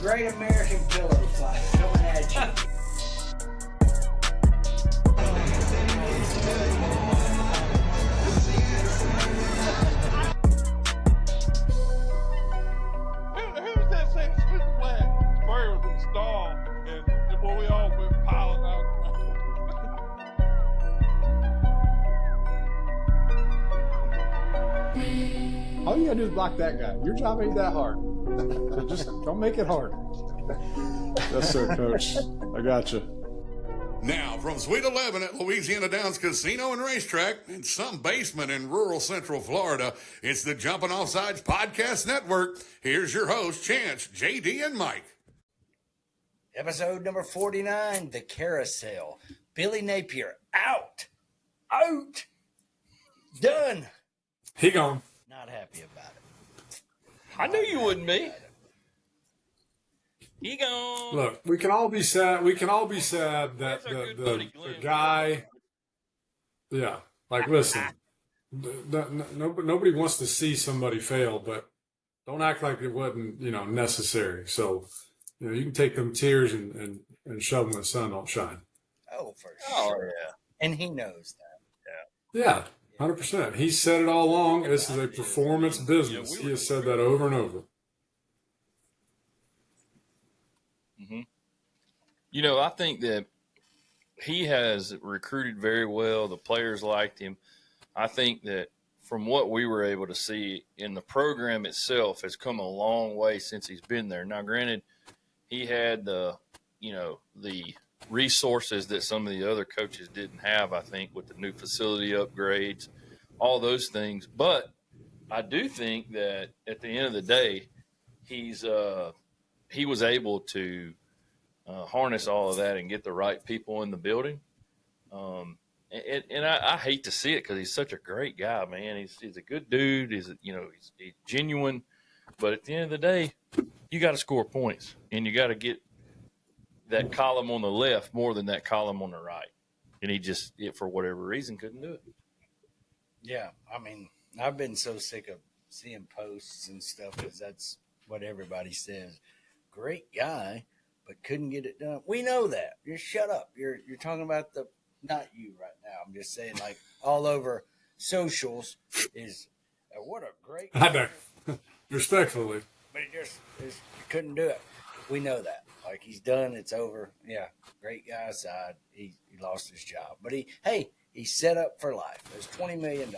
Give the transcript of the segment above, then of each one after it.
Great American Pillow Fight coming at you. Who's that saying sweet flag? Bird was in the stall, and when we all went piling out. All you gotta do is block that guy. Your job ain't that hard. So just don't make it hard. Yes, sir, Coach. I got you. Now, from Suite 11 at Louisiana Downs Casino and Racetrack in some basement in rural Central Florida, it's the Jumpin Offsides Podcast Network. Here's your host, Chance, JD, and Mike. Episode number 49, The Carousel. Billy Napier, out. Out. Done. He gone. Not happy about it. I knew you wouldn't be. He gone. Look, we can all be sad. We can all be sad that That's our good the buddy Glenn. guy. Yeah, like listen, nobody wants to see somebody fail, but don't act like it wasn't necessary. So you can take them tears and shove them in the sun, don't shine. Oh, for Oh, sure. yeah. And he knows that. Yeah, 100%. He said it all along. This is a performance business. He has said that over and over. I think that he has recruited very well. The players liked him. I think that from what we were able to see in the program itself has come a long way since he's been there. Now, granted, he had the resources that some of the other coaches didn't have, I think, with the new facility upgrades, all those things. But I do think that at the end of the day, he was able to harness all of that and get the right people in the building. And I hate to see it because he's such a great guy, man. He's a good dude. He's genuine. But at the end of the day, you got to score points, and you got to get that column on the left more than that column on the right. And he just, for whatever reason, couldn't do it. Yeah, I mean, I've been so sick of seeing posts and stuff because that's what everybody says. Great guy, but couldn't get it done. We know that. Just shut up. You're talking about not you right now. I'm just saying, like, all over socials is what a great guy. I know. Respectfully. But he just couldn't do it. We know that. Like, he's done. It's over. Yeah, great guy aside. He lost his job. But he's set up for life. There's $20 million.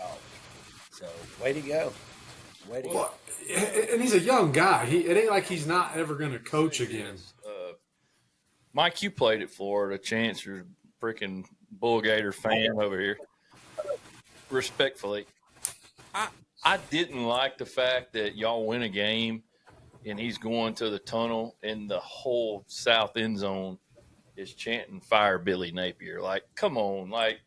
So, way to go. Way to go. And he's a young guy. It ain't like he's not ever going to coach again. Mike, you played at Florida. Chance, you're a freaking Bull Gator fan over here. Respectfully, I didn't like the fact that y'all win a game and he's going to the tunnel and the whole south end zone is chanting "Fire Billy Napier." Like, come on. Like,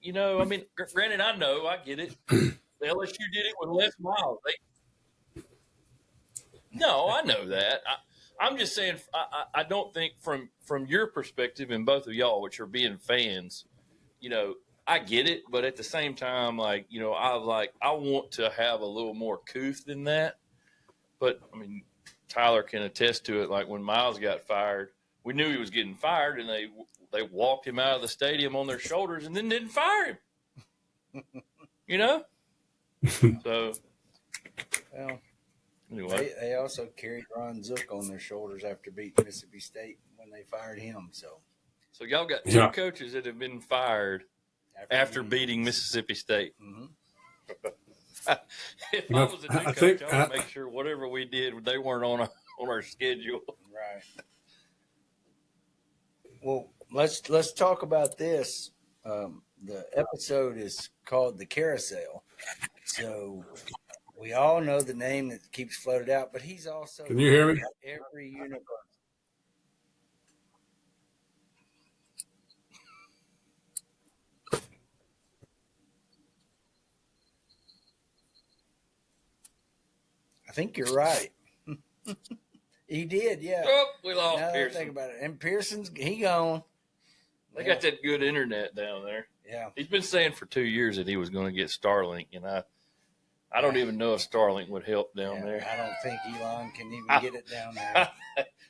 granted, I get it. The LSU did it with Les Miles. No, I know that. I'm just saying, I don't think from your perspective and both of y'all, which are being fans, I get it. But at the same time, I want to have a little more couth than that. But, I mean, Tyler can attest to it. Like, when Miles got fired, we knew he was getting fired, and they walked him out of the stadium on their shoulders and then didn't fire him. So, Well, anyway. they also carried Ron Zook on their shoulders after beating Mississippi State when they fired him. So y'all got two coaches that have been fired after beating Mississippi State. Mm-hmm. If I was a new coach, I would make sure whatever we did, they weren't on our schedule. Right. Well, let's talk about this. The episode is called The Carousel. So we all know the name that keeps floated out, but he's also Can you hear me? Every universe. I think you're right. He did, yeah. Oh, we lost Now that I Pearson. think about it. And Pearson's gone. They got that good internet down there. Yeah. He's been saying for 2 years that he was going to get Starlink, and I don't even know if Starlink would help down there. I don't think Elon can even get it down there.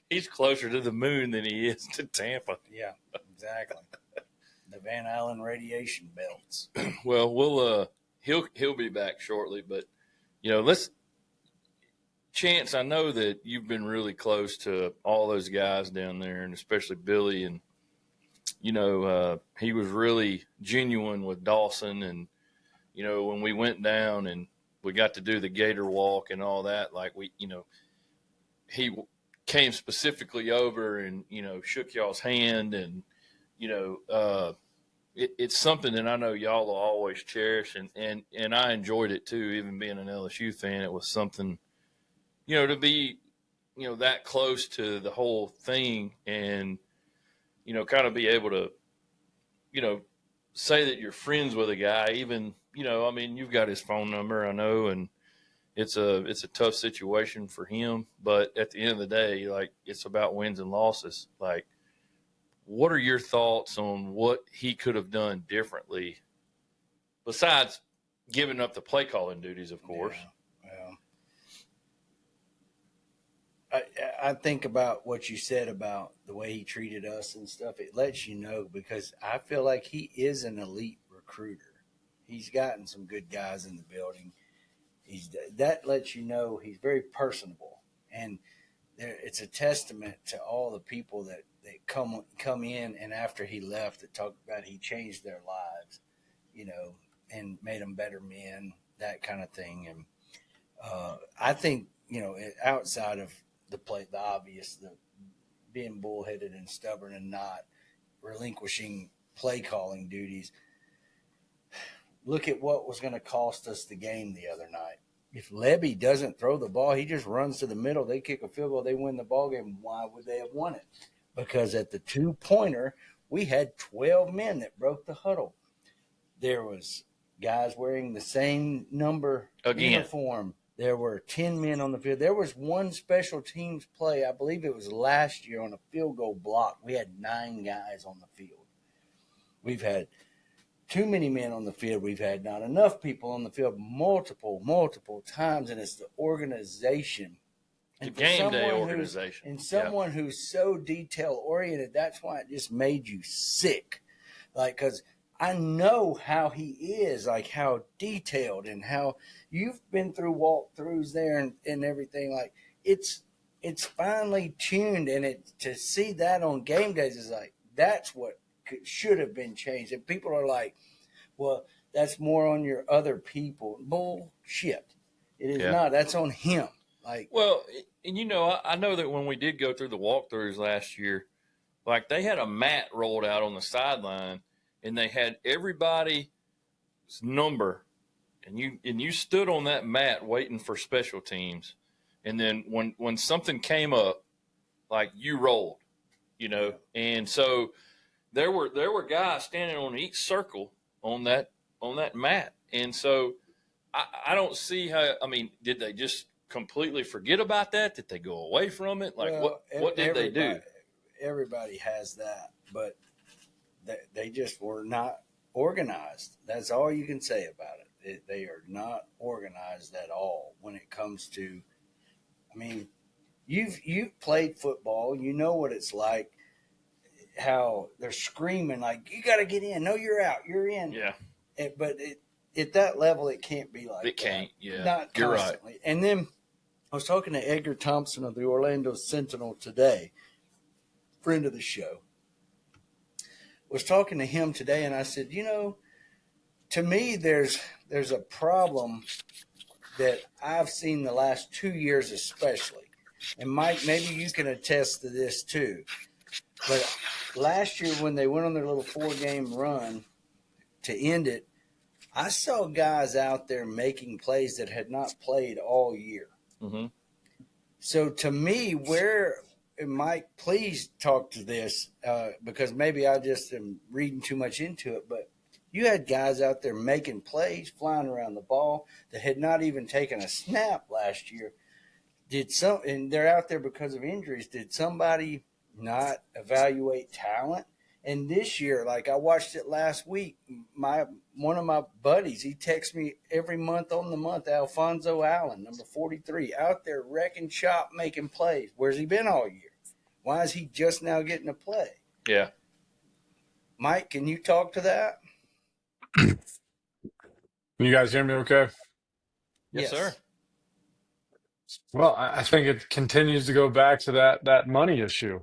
He's closer to the moon than he is to Tampa. Yeah, exactly. The Van Allen radiation belts. Well, we'll he'll be back shortly, but let's Chance. I know that you've been really close to all those guys down there, and especially Billy, and he was really genuine with Dawson, and when we went down and we got to do the Gator walk and all that, like he came specifically over and shook y'all's hand, and it's something that I know y'all will always cherish, and I enjoyed it too. Even being an LSU fan, it was something to be that close to the whole thing, and kind of be able to say that you're friends with a guy. Even you've got his phone number, I know, and it's a tough situation for him, but at the end of the day, like, it's about wins and losses. Like, what are your thoughts on what he could have done differently besides giving up the play calling duties, of course? Yeah. I think about what you said about the way he treated us and stuff. It lets you know, because I feel like he is an elite recruiter. He's gotten some good guys in the building. That lets you know he's very personable, and it's a testament to all the people that come in and after he left that talk about he changed their lives, and made them better men, that kind of thing. And I think outside of the obvious, the being bullheaded and stubborn and not relinquishing play calling duties. Look at what was going to cost us the game the other night. If Lebby doesn't throw the ball, he just runs to the middle, they kick a field goal, they win the ball game. Why would they have won it? Because at the 2-pointer, we had 12 men that broke the huddle. There was guys wearing the same number uniform. There were 10 men on the field. There was one special teams play, I believe it was last year, on a field goal block. We had 9 guys on the field. We've had too many men on the field. We've had not enough people on the field multiple times, and it's the organization. The game day organization. And someone who's so detail-oriented, that's why it just made you sick. Like, because I know how he is, like how detailed, and how you've been through walkthroughs there and everything. Like, it's finely tuned, and to see that on game days is like, that's what should have been changed. And people are like, well, that's more on your other people. Bullshit. It is not. That's on him. Like, well, and I know that when we did go through the walkthroughs last year, like, they had a mat rolled out on the sideline, and they had everybody's number, and you stood on that mat waiting for special teams, and then when something came up, like, you rolled, and so there were guys standing on each circle on that mat, and so I don't see how. I mean, did they just completely forget about that? Did they go away from it? Like, what did they do? Everybody has that, but they just were not organized. That's all you can say about it. They are not organized at all when it comes to. I mean, you've played football. You know what it's like. How they're screaming like, you got to get in. No, you're out. You're in. Yeah. But at that level, it can't be like that. It can't. Yeah. Not constantly. You're right. And then I was talking to Edgar Thompson of the Orlando Sentinel today, friend of the show. Was talking to him today, and I said, to me, there's a problem that I've seen the last 2 years especially. And Mike, maybe you can attest to this too. But last year when they went on their little 4-game run to end it, I saw guys out there making plays that had not played all year. Mm-hmm. So to me, and Mike, please talk to this because maybe I just am reading too much into it, but you had guys out there making plays, flying around the ball that had not even taken a snap last year. And they're out there because of injuries. Did somebody not evaluate talent? And this year, like I watched it last week, one of my buddies, he texts me every month on the month, Alfonso Allen, number 43, out there wrecking shop, making plays. Where's he been all year? Why is he just now getting to play? Yeah. Mike, can you talk to that? Can you guys hear me okay? Yes, sir. Well, I think it continues to go back to that money issue.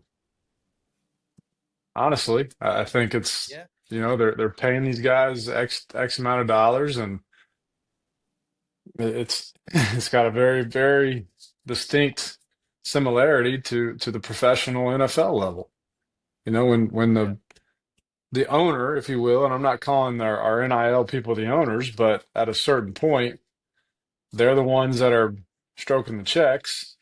Honestly, I think it's Yeah. they're paying these guys X amount of dollars, and it's got a very, very distinct similarity to the professional NFL level. When the owner, if you will, and I'm not calling our NIL people the owners, but at a certain point, they're the ones that are stroking the checks,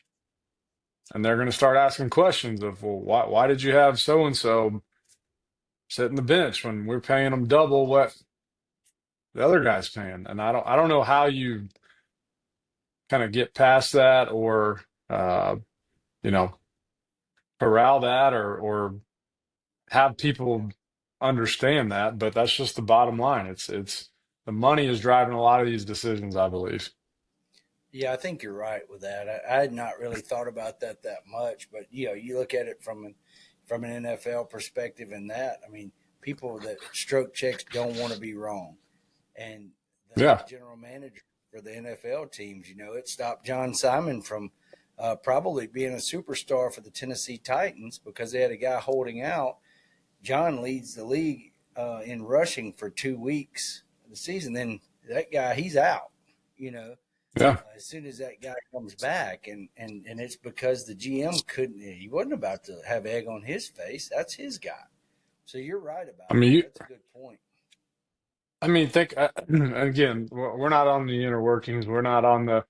and they're going to start asking questions of, well, why did you have so and so sit in the bench when we're paying them double what the other guy's paying? And I don't know how you kind of get past that, or you know corral that, or have people understand that. But that's just the bottom line. It's the money is driving a lot of these decisions, I believe. Yeah, I think you're right with that. I had not really thought about that much, but you look at it from an NFL perspective, and that, I mean, people that stroke checks don't want to be wrong, and the Yeah. general manager for the NFL teams, it stopped John Simon from probably being a superstar for the Tennessee Titans because they had a guy holding out. John leads the league in rushing for 2 weeks of the season. Then that guy, he's out. Yeah. As soon as that guy comes back, and it's because the GM he wasn't about to have egg on his face. That's his guy. So you're right about that. That's a good point. Think again. We're not on the inner workings. We're not on the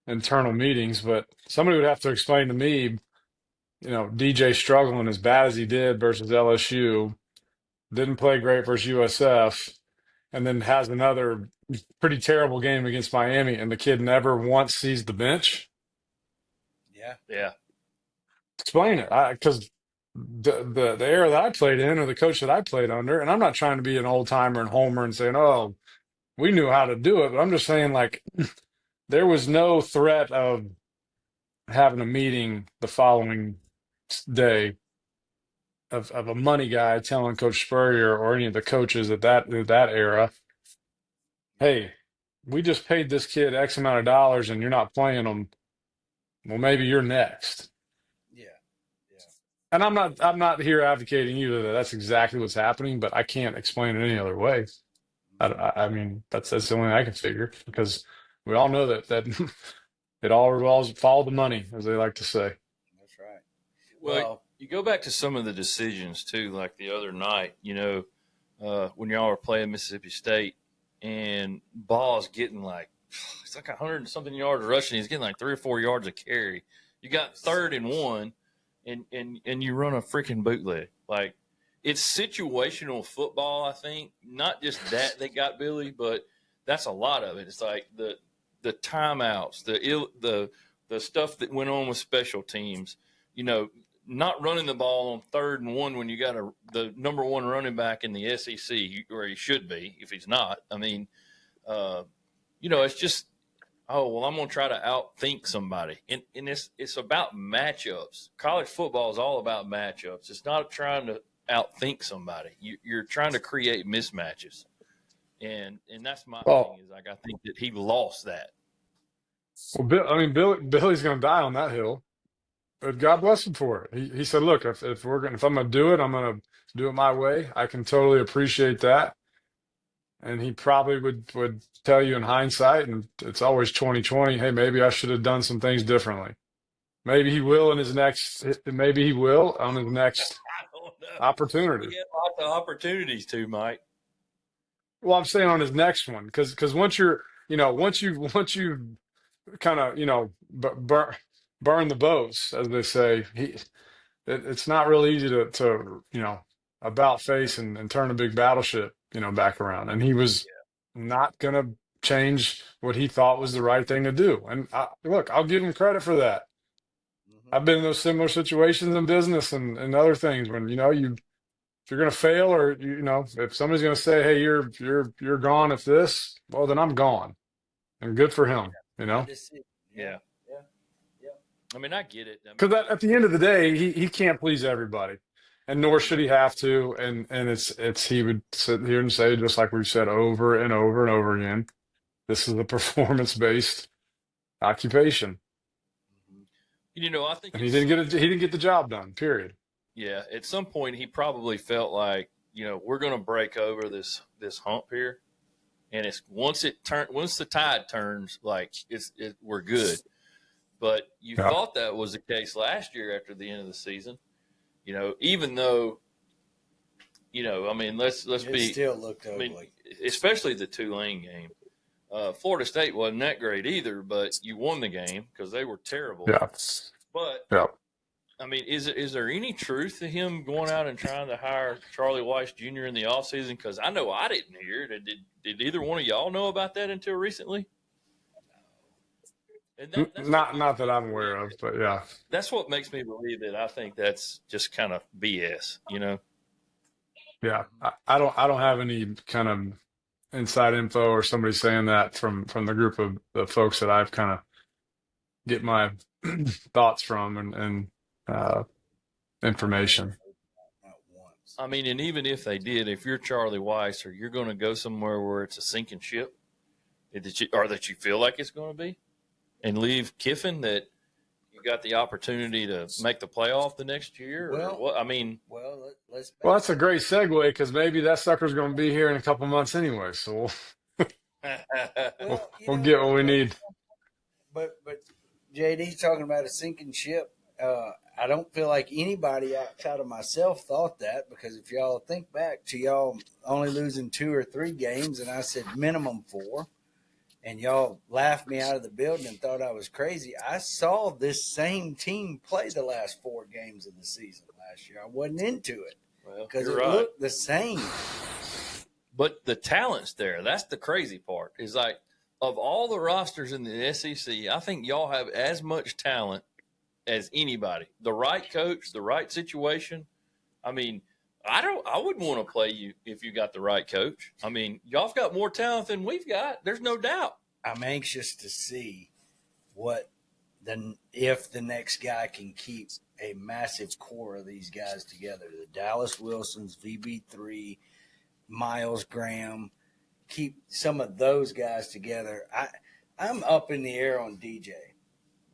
internal meetings. But somebody would have to explain to me, DJ struggling as bad as he did versus LSU, didn't play great versus USF, and then has another pretty terrible game against Miami, and the kid never once sees the bench. Yeah. Explain it, because the era that I played in, or the coach that I played under, and I'm not trying to be an old timer and homer and saying, oh, we knew how to do it, but I'm just saying, like, there was no threat of having a meeting the following day of a money guy telling Coach Spurrier or any of the coaches at that era, hey, we just paid this kid X amount of dollars and you're not playing them. Well, maybe you're next. Yeah. And I'm not here advocating either that that's exactly what's happening, but I can't explain it any other way. I mean, that's the only thing I can figure, because we all know that it all revolves, follow the money, as they like to say. That's right. Well, you go back to some of the decisions too, like the other night, when y'all were playing Mississippi State, and Ball's getting it's like 100 and something yards rushing. He's getting like 3 or 4 yards of carry. You got 3rd and 1, and you run a freaking bootleg. Like, it's situational football, I think. Not just that they got Billy, but that's a lot of it. It's like the timeouts, the stuff that went on with special teams. Not running the ball on 3rd and 1 when you got the number 1 running back in the SEC, where he should be if he's not. I mean, it's just, oh, well, I'm going to try to outthink somebody. And it's about matchups. College football is all about matchups. It's not trying to outthink somebody. You're trying to create mismatches. And that's my thing, is I think that he lost that. Well, Billy's going to die on that hill. But God bless him for it. He said, "Look, if I'm going to do it, I'm going to do it my way. I can totally appreciate that." And he probably would tell you in hindsight, and it's always 2020. Hey, maybe I should have done some things differently. Maybe he will on his next opportunity. We get lots of opportunities too, Mike. Well, I'm saying on his next one, because once you kind of burn the boats, as they say, it's not really easy to about face and turn a big battleship back around. And he was not going to change what he thought was the right thing to do. And look, I'll give him credit for that. I've been in those similar situations in business and other things when if you're going to fail, or if somebody's going to say, hey, you're gone, if this, well, then I'm gone. And good for him. Yeah. I mean, I get it. I mean, Because at the end of the day, he can't please everybody, and nor should he have to. And it's he would sit here and say, just like we've said over and over and over again, this is a performance based occupation, I think and he didn't get the job done. Period. yeah, at some point he probably felt like, we're going to break over this hump here, and it's once the tide turns, like we're good. But you Yeah. thought that was the case last year after the end of the season, even though, I mean, let's be still looked I ugly. mean, especially the Tulane game. Florida State wasn't that great either, but you won the game because they were terrible. Yeah. But Yeah. I mean, is there any truth to him going out and trying to hire Charlie Weiss Jr. in the offseason? Because I know I didn't hear it. Did either one of y'all know about that until recently? And that's Not that I'm aware of, but yeah. That's what makes me believe it. I think that's just kind of BS, Yeah. I don't have any kind of inside info or somebody saying that from the group of the folks that I've kind of get my thoughts from and information. Not once. I mean, and even if they did, if you're Charlie Weiss, or you're going to go somewhere where it's a sinking ship, that you feel like it's going to be, and leave Kiffin, that you got the opportunity to make the playoff the next year? Well, or what? I mean, Well, let's. Well, that's a great segue because maybe that sucker's going to be here in a couple months anyway. So we'll get what we need. But JD's talking about a sinking ship. I don't feel like anybody outside of myself thought that, because if y'all think back to y'all only losing 2 or 3 games, and I said minimum 4, and y'all laughed me out of the building and thought I was crazy. I saw this same team play the last 4 games of the season last year. I wasn't into it because it looked the same. But the talent's there. That's the crazy part. Is like, of all the rosters in the SEC, I think y'all have as much talent as anybody. The right coach, the right situation. I mean, I wouldn't want to play you if you got the right coach. I mean, y'all've got more talent than we've got. There's no doubt. I'm anxious to see if the next guy can keep a massive core of these guys together. The Dallas Wilsons, VB3, Miles Graham, keep some of those guys together. I'm up in the air on DJ,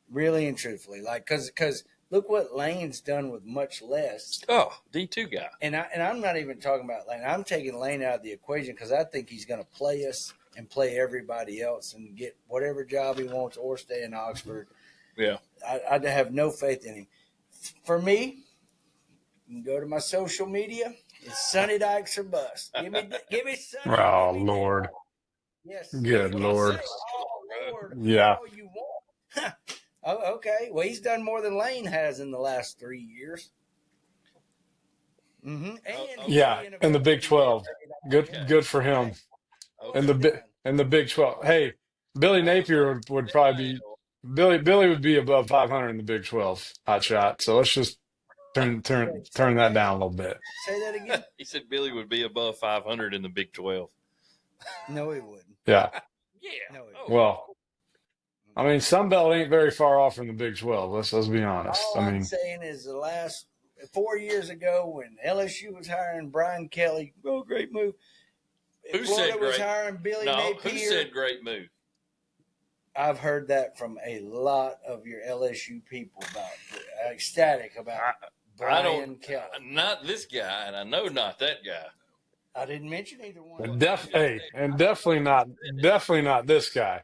really and truthfully, like because look what Lane's done with much less. Oh, D2 guy. And I'm not even talking about Lane. I'm taking Lane out of the equation because I think he's going to play us and play everybody else and get whatever job he wants or stay in Oxford. Yeah. I have no faith in him. For me, you can go to my social media. It's Sonny Dykes or bust. Give me Sonny. Oh, Lord. Yes. Good Lord. Lord. Yeah. All you want. Oh, okay. Well, he's done more than Lane has in the last 3 years. Mm-hmm. Yeah, in the Big 12. Good for him. Okay. And the Big 12. Hey, Billy Napier would probably be Billy would be above 500 in the Big 12 hot shot. So let's just turn that down a little bit. Say that again. He said Billy would be above 500 in the Big 12. No, he wouldn't. Yeah. Yeah. No, Well, I mean, Sunbelt ain't very far off from the Big 12. Let's be honest. All I'm saying is the last 4 years ago when LSU was hiring Brian Kelly, great move. Who Florida said was great? hiring Billy No, Napier. who said great move? I've heard that from a lot of your LSU people about ecstatic about Brian Kelly. Not this guy, and I know not that guy. I didn't mention either one. And definitely not this guy.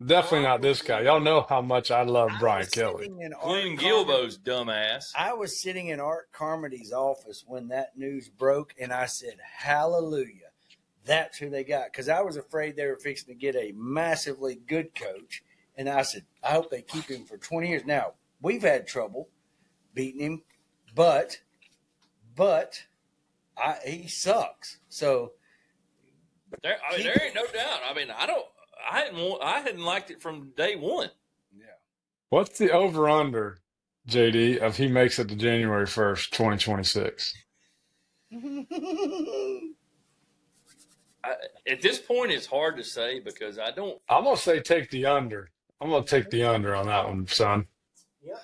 Definitely not this guy. Y'all know how much I love Brian Kelly. Including Gilbo's dumbass. I was sitting in Art Carmody's office when that news broke, and I said, hallelujah. That's who they got. Because I was afraid they were fixing to get a massively good coach. And I said, I hope they keep him for 20 years. Now, we've had trouble beating him, but he sucks. So there ain't no doubt. I mean, I hadn't liked it from day one. Yeah. What's the over-under, JD, if he makes it to January 1st, 2026? At this point, it's hard to say because I don't. I'm going to say take the under. I'm going to take the under on that one, son. Yep.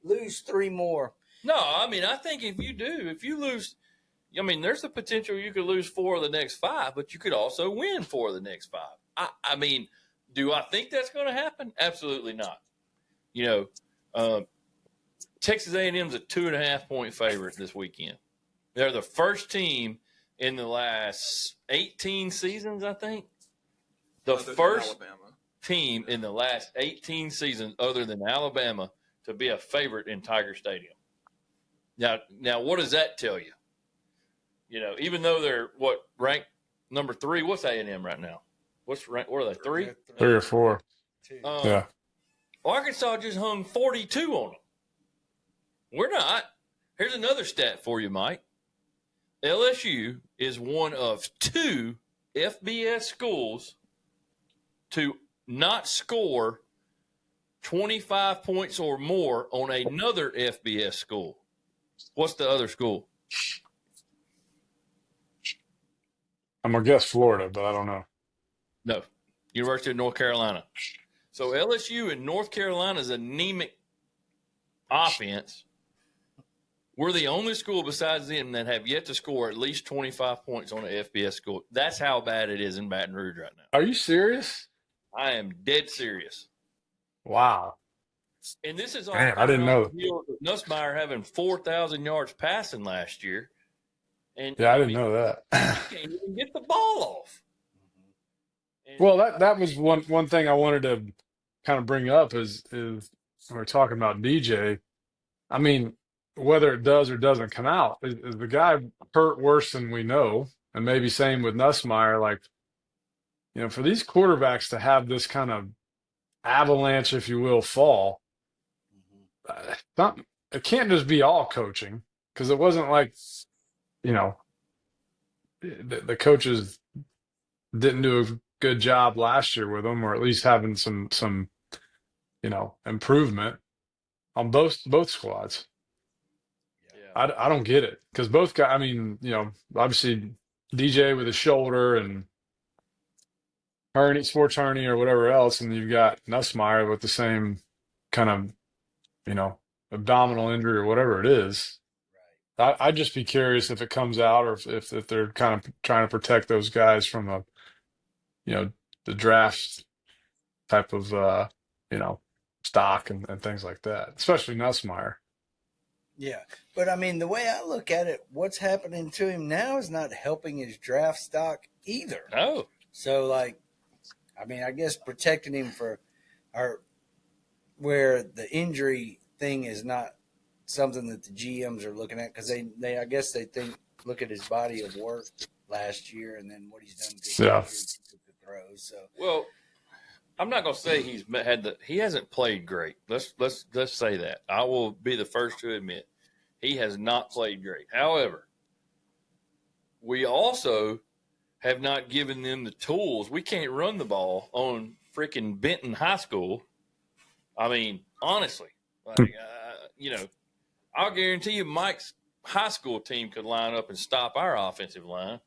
lose 3 more. No, I mean, I think if you lose, I mean, there's the potential you could lose 4 of the next 5, but you could also win 4 of the next 5. I mean, do I think that's going to happen? Absolutely not. You know, Texas A&M's a 2.5-point favorite this weekend. They're the first team in the last 18 seasons, I think. The first team in the last 18 seasons, other than Alabama, to be a favorite in Tiger Stadium. Now, what does that tell you? You know, even though they're ranked number 3, what's A&M right now? What are they? 3? 3 or 4. Yeah. Arkansas just hung 42 on them. We're not. Here's another stat for you, Mike. LSU is one of 2 FBS schools to not score 25 points or more on another FBS school. What's the other school? I'm going to guess Florida, but I don't know. No, University of North Carolina. So LSU and North Carolina's anemic offense, we're the only school besides them that have yet to score at least 25 points on an FBS school. That's how bad it is in Baton Rouge right now. Are you serious? I am dead serious. Wow. And this is all Man, I didn't know. Nussmeier having 4,000 yards passing last year. And Yeah, I didn't know that. He can't even get the ball off. And, Well, that was one thing I wanted to kind of bring up is when we're talking about DJ. I mean, whether it does or doesn't come out, is the guy hurt worse than we know? And maybe same with Nussmeier. Like, you know, for these quarterbacks to have this kind of avalanche, if you will, fall, it can't just be all coaching, because it wasn't like, you know, the coaches didn't do a good job last year with them, or at least having some you know, improvement on both squads. yeah. I don't get it, because both guys, I mean, you know, obviously DJ with his shoulder and sports hernia or whatever else, and you've got Nussmeier with the same kind of, you know, abdominal injury or whatever it is. I'd just be curious if it comes out, or if they're kind of trying to protect those guys from a, you know, the draft type of, you know, stock and things like that, especially Nussmeier. Yeah. But I mean, the way I look at it, what's happening to him now is not helping his draft stock either. No. So, like, I mean, I guess protecting him where the injury thing is not something that the GMs are looking at, because they I guess they look at his body of work last year and then what he's done to the throws. So, well, I'm not going to say he hasn't played great. Let's say that. I will be the first to admit he has not played great. However, we also have not given them the tools. We can't run the ball on freaking Benton High School. I mean, honestly, like, you know, I'll guarantee you Mike's high school team could line up and stop our offensive line.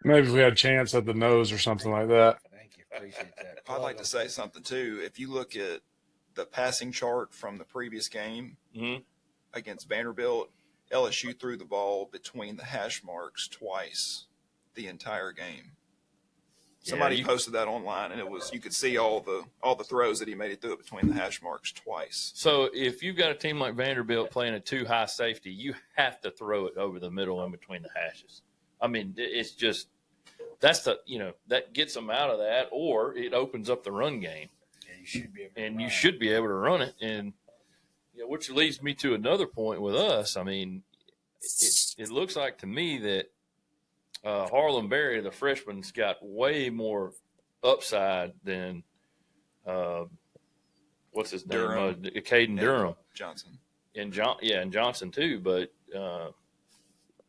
Maybe if we had a chance at the nose or something like that. Thank you. Appreciate that. I'd like to say something, too. If you look at the passing chart from the previous game against Vanderbilt, LSU threw the ball between the hash marks twice the entire game. Somebody posted that online, and it was, you could see all the throws that he made it through it between the hash marks twice. So if you've got a team like Vanderbilt playing a 2-high safety, you have to throw it over the middle and between the hashes. I mean, it's just, that's the, you know, that gets them out of that, or it opens up the run game. Yeah, you should be able to and you should be able to run it. And, you know, which leads me to another point with us. I mean, it looks like to me that Harlan Berry, the freshman's got way more upside than what's his name? Caden Durham. Johnson. And Johnson too. But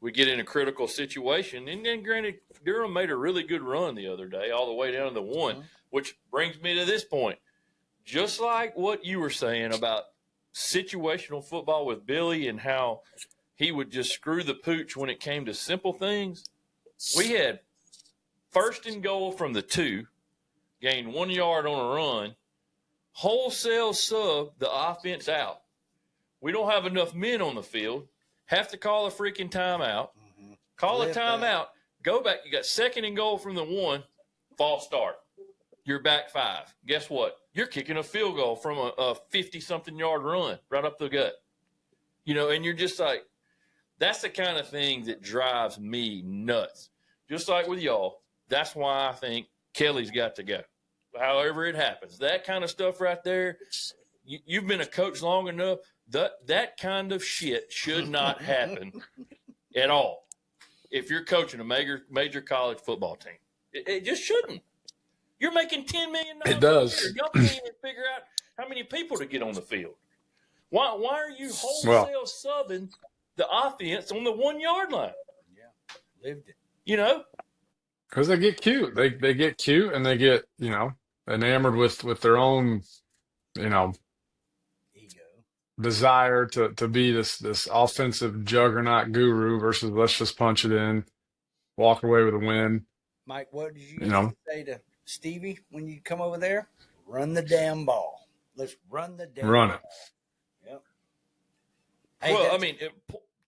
we get in a critical situation. And then granted, Durham made a really good run the other day, all the way down to the one, which brings me to this point. Just like what you were saying about situational football with Billy and how he would just screw the pooch when it came to simple things. We had 1st and goal from the 2. gain 1 yard on a run, wholesale sub the offense out. We don't have enough men on the field. Have to call a freaking timeout. Mm-hmm. Call a timeout. Go back. You got 2nd and goal from the 1. False start. You're back 5. Guess what? You're kicking a field goal from a 50-something yard run right up the gut. And you're just like, that's the kind of thing that drives me nuts. Just like with y'all, that's why I think Kelly's got to go. However it happens. That kind of stuff right there, you've been a coach long enough, that kind of shit should not happen at all if you're coaching a major college football team. It just shouldn't. You're making $10 million. It does. Y'all can't even figure out how many people to get on the field. Why are you wholesale subbing the offense on the 1 yard line? Yeah, lived it. Because they get cute. They get cute and they get, enamored with their own, Ego. desire to be this offensive juggernaut guru versus let's just punch it in, walk away with a win. Mike, what did you say to Stevie when you come over there? Run the damn ball. Let's run the damn Run ball. it. Yep. Hey, Well, I mean,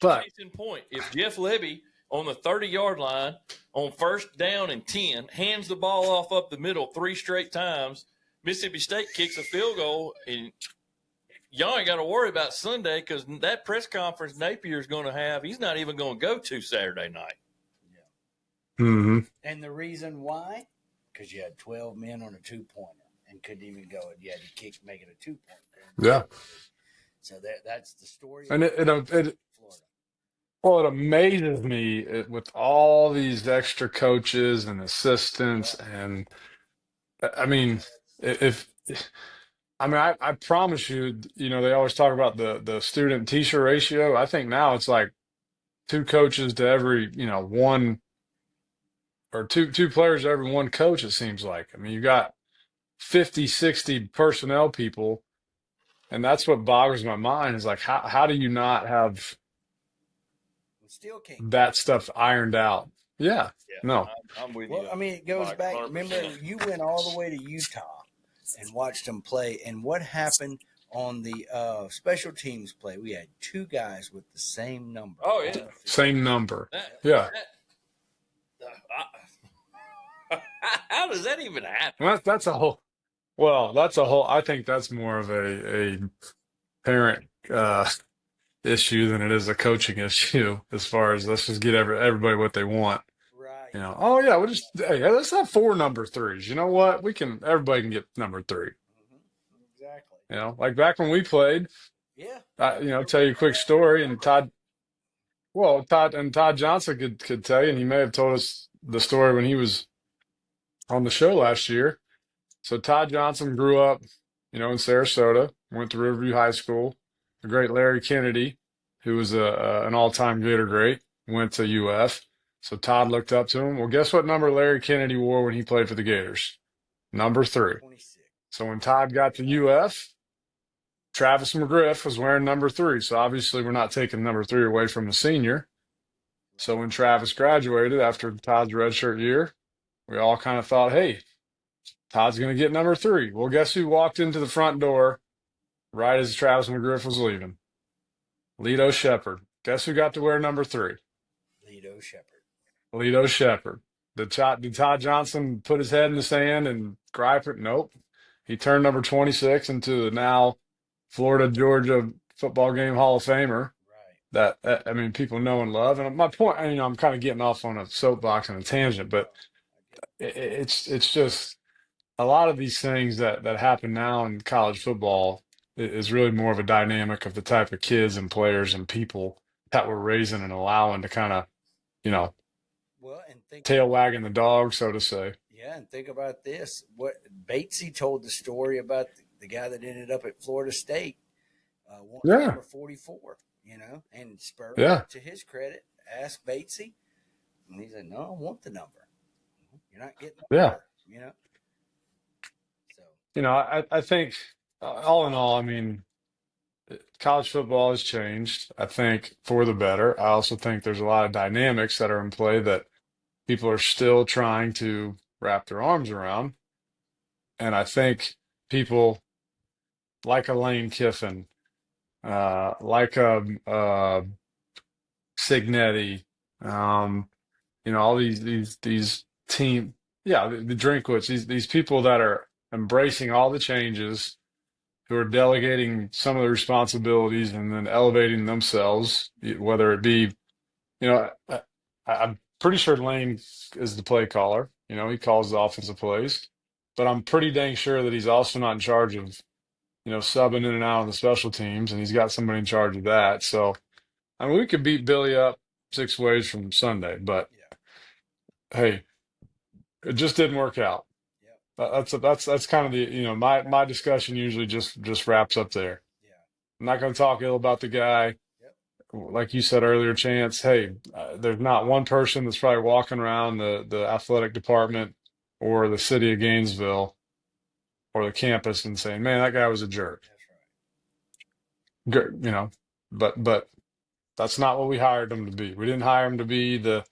But- case in point, if Jeff Levy on the 30-yard line on 1st down and 10 hands the ball off up the middle 3 straight times, Mississippi State kicks a field goal, and y'all ain't got to worry about Sunday because that press conference Napier is going to have, he's not even going to go to Saturday night. Mm-hmm. And the reason why? Because you had 12 men on a 2-pointer and couldn't even go. You had to make it a 2-pointer. Yeah. So that's the story. And it Florida. Well, it amazes me with all these extra coaches and assistants, and I mean, I promise you, they always talk about the student teacher ratio. I think now it's like 2 coaches to every, one, or two players to every 1 coach, it seems like. I mean, you got 50, 60 personnel people, and that's what boggles my mind is like, how do you not have Still can't. that stuff ironed out? Yeah. No. I'm with Well, you. I mean, it goes Mike, back. 100%. Remember, you went all the way to Utah and watched them play. And what happened on the special teams play? We had 2 guys with the same number. Oh, yeah. Same number. Yeah. How does that even happen? Well, that's a whole, I think that's more of a parent issue than it is a coaching issue as far as let's just get everybody what they want. Right. Oh yeah, let's have 4 number 3s. You know what? Everybody can get number 3. Mm-hmm. Exactly. Like back when we played, Yeah. tell you a quick story, and Todd Johnson could tell you, and he may have told us the story when he was on the show last year. So Todd Johnson grew up, in Sarasota, went to Riverview High School. The great Larry Kennedy, who was an all-time Gator great, went to UF. So Todd looked up to him. Well, guess what number Larry Kennedy wore when he played for the Gators? Number 3. 26. So when Todd got to UF, Travis McGriff was wearing number 3. So obviously we're not taking number 3 away from the senior. So when Travis graduated after Todd's redshirt year, we all kind of thought, hey, Todd's going to get number 3. Well, guess who walked into the front door right as Travis McGriff was leaving? Leto Shepherd. Guess who got to wear number 3? Leto Shepherd. Did Todd Johnson put his head in the sand and gripe it? Nope. He turned number 26 into the now Florida Georgia football game Hall of Famer. Right. That people know and love. And my point, I'm kind of getting off on a soapbox and a tangent, but it's just a lot of these things that happen now in college football is really more of a dynamic of the type of kids and players and people that we're raising and allowing to kind of, tail wagging the dog, so to say. Yeah, and think about this. What Batesy told the story about the guy that ended up at Florida State, number 44, and Spur, to his credit, asked Batesy, and he said, no, I want the number. You're not getting the number, So, I think all in all, college football has changed, I think, for the better. I also think there's a lot of dynamics that are in play that people are still trying to wrap their arms around. And I think people like a Lane Kiffin, like a Signetti, all these team, yeah, the Drinkwitz, these people that are embracing all the changes, who are delegating some of the responsibilities and then elevating themselves, whether it be, I'm pretty sure Lane is the play caller. He calls the offensive plays, but I'm pretty dang sure that he's also not in charge of, subbing in and out on the special teams, and he's got somebody in charge of that. So, I mean, we could beat Billy up 6 ways from Sunday, but hey, it just didn't work out. That's kind of the, my discussion usually just wraps up there. I'm not going to talk ill about the guy. Like you said earlier, Chance, hey, there's not one person that's probably walking around the athletic department or the city of Gainesville or the campus and saying, man, that guy was a jerk. But that's not what we hired him to be. We didn't hire him to be the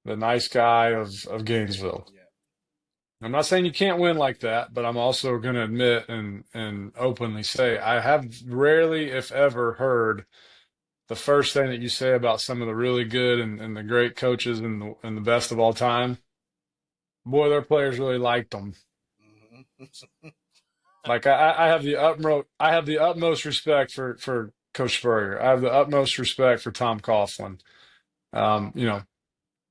nice guy of Gainesville. I'm not saying you can't win like that, but I'm also going to admit and openly say I have rarely, if ever, heard the first thing that you say about some of the really good and the great coaches and the best of all time. Boy, their players really liked them. Like I have the utmost respect for Coach Spurrier. I have the utmost respect for Tom Coughlin.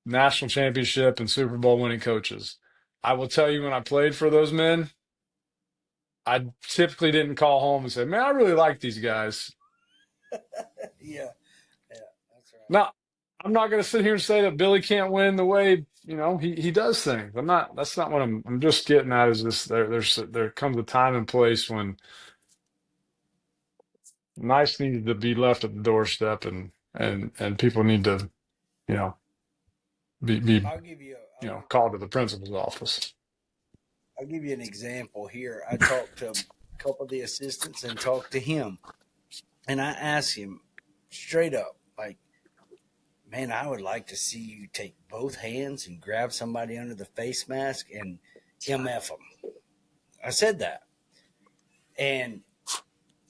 National championship and Super Bowl winning coaches. I will tell you, when I played for those men, I typically didn't call home and say, man, I really like these guys. Yeah, that's right. Now, I'm not going to sit here and say that Billy can't win the way, he does things. That's not what I'm just getting at, is this, there comes a time and place when nice needs to be left at the doorstep and people need to, be I'll give you called to the principal's office. I'll give you an example here. I talked to a couple of the assistants and talked to him, and I asked him straight up, like, man, I would like to see you take both hands and grab somebody under the face mask and MF them. I said that. And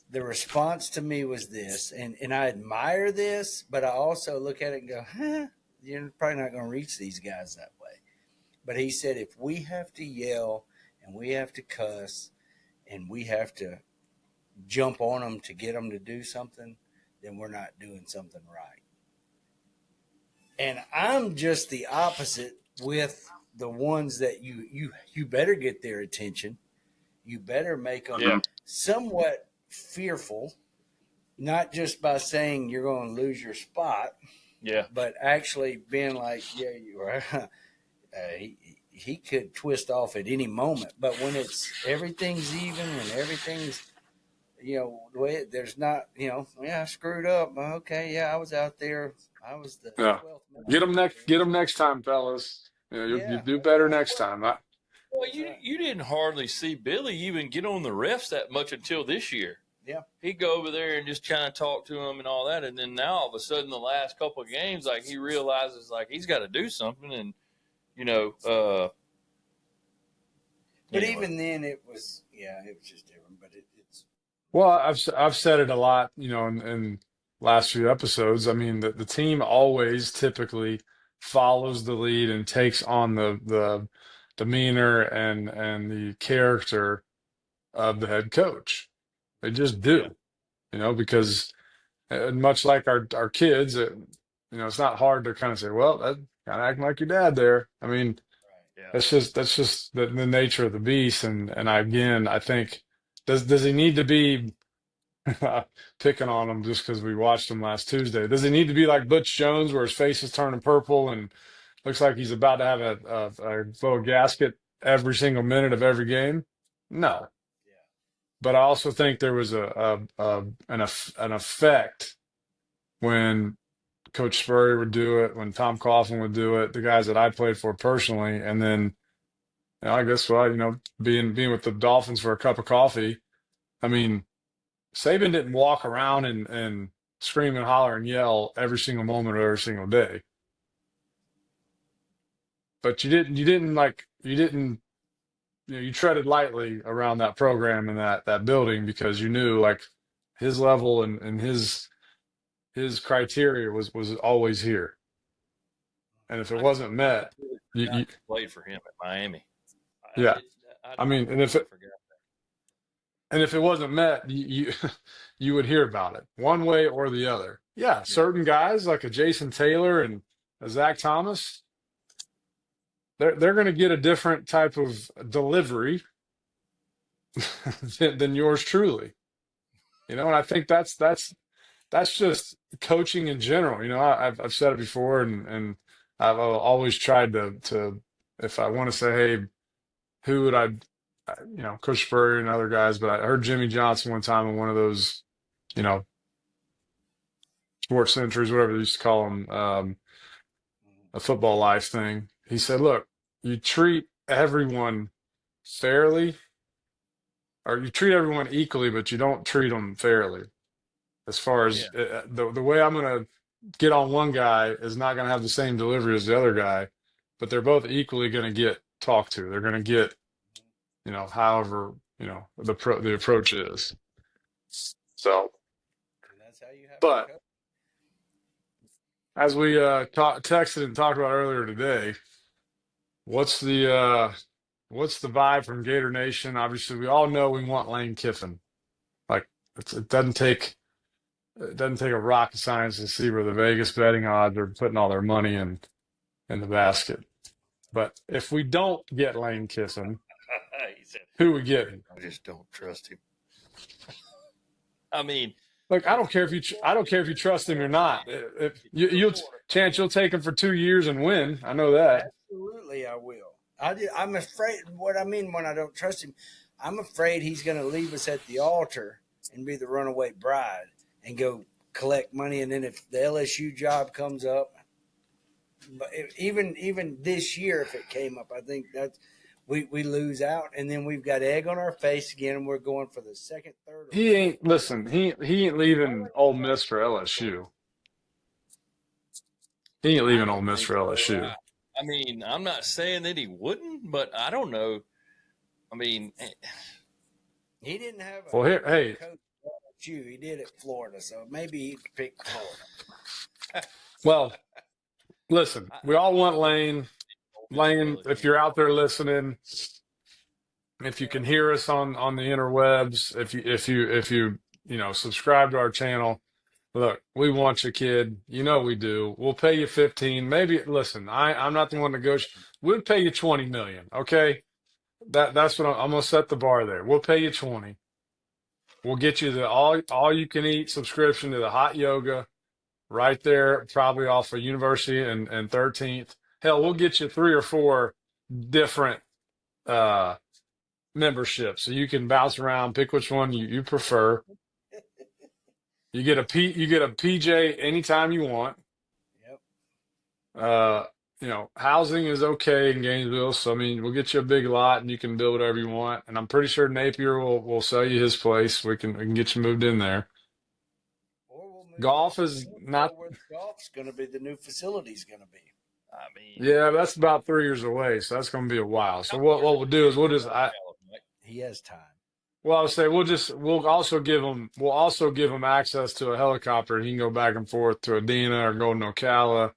the response to me was this, and I admire this, but I also look at it and go, you're probably not going to reach these guys that way. But he said, if we have to yell and we have to cuss and we have to jump on them to get them to do something, then we're not doing something right. And I'm just the opposite with the ones that you better get their attention. You better make them somewhat fearful, not just by saying you're going to lose your spot, but actually being like, yeah, you are. He could twist off at any moment. But when everything's even and everything's, the way there's not, I screwed up. Okay, yeah, I was out there. I was the 12th man. Get them next time, fellas. You do better next time. Well, you didn't hardly see Billy even get on the refs that much until this year. Yeah. He'd go over there and just kind of talk to him and all that. And then now all of a sudden, the last couple of games, like, he realizes, like, he's got to do something. And, but anyway. Even then it was just different, but it's. Well, I've said it a lot, in last few episodes. I mean, the team always typically follows the lead and takes on the demeanor and the character of the head coach. They just do, because much like our kids, it's not hard to kind of say, well, that kind of acting like your dad there. I mean, that's just the nature of the beast. And I think, does he need to be picking on him just because we watched him last Tuesday? Does he need to be like Butch Jones, where his face is turning purple and looks like he's about to have a little gasket every single minute of every game? No. But I also think there was an effect when Coach Spurrier would do it, when Tom Coughlin would do it, the guys that I played for personally, and then I guess being with the Dolphins for a cup of coffee. I mean, Saban didn't walk around and scream and holler and yell every single moment of every single day. But you didn't you treaded lightly around that program and that building because you knew like his level and his criteria was always here. And if it wasn't met, you played for him at Miami. yeah. I mean, and if it wasn't met, you would hear about it one way or the other. Yeah, certain guys like a Jason Taylor and a Zach Thomas, they're going to get a different type of delivery than yours truly. And I think that's just coaching in general. I've said it before, and I've always tried to if I want to say, hey, who would I Coach Spurrier and other guys, but I heard Jimmy Johnson one time in one of those, sports centuries, whatever they used to call them, a football life thing. He said, look, you treat everyone fairly, or you treat everyone equally, but you don't treat them fairly. As far as the way I'm going to get on one guy is not going to have the same delivery as the other guy, but they're both equally going to get talked to. They're going to get, however, the approach is. So, and that's how you have but to coach. as we texted and talked about earlier today, what's the vibe from Gator Nation? Obviously, we all know we want Lane Kiffin. Like it doesn't take a rocket science to see where the Vegas betting odds are putting all their money in the basket. But if we don't get Lane Kiffin, who we getting? I just don't trust him. I mean, look, I don't care if you trust him or not. If you'll take him for 2 years and win. I know that. Absolutely, I will. I'm afraid. What I mean when I don't trust him, I'm afraid he's going to leave us at the altar and be the runaway bride and go collect money. And then if the LSU job comes up, but even this year, if it came up, I think that's we lose out, and then we've got egg on our face again, and we're going for the second, third. He ain't leaving Ole Miss for LSU. He ain't leaving Ole Miss for LSU. I mean, I'm not saying that he wouldn't, but I don't know. I mean, he didn't have a coach at LSU. He did at Florida, so maybe he'd pick Florida. Well, listen, we all want Lane. Lane, if you're out there listening, if you can hear us on the interwebs, if you subscribe to our channel, look, we want you, kid. We do. We'll pay you 15. Maybe listen, I'm not the one to negotiate. We'll pay you 20 million. Okay. That's what I'm gonna set the bar there. We'll pay you 20. We'll get you the all you can eat subscription to the hot yoga right there, probably off of University and 13th. Hell, we'll get you 3 or 4 different memberships, so you can bounce around, pick which one you prefer. You get a PJ anytime you want. Yep. Housing is okay in Gainesville, so I mean, we'll get you a big lot and you can build whatever you want. And I'm pretty sure Napier will sell you his place. We can get you moved in there. Golf is not where the golf's going to be. The new facility's going to be. I mean, yeah, that's about 3 years away, so that's going to be a while. So what we'll do is he has time. Well, I would say we'll also give him access to a helicopter. He can go back and forth to Adena or go to Ocala,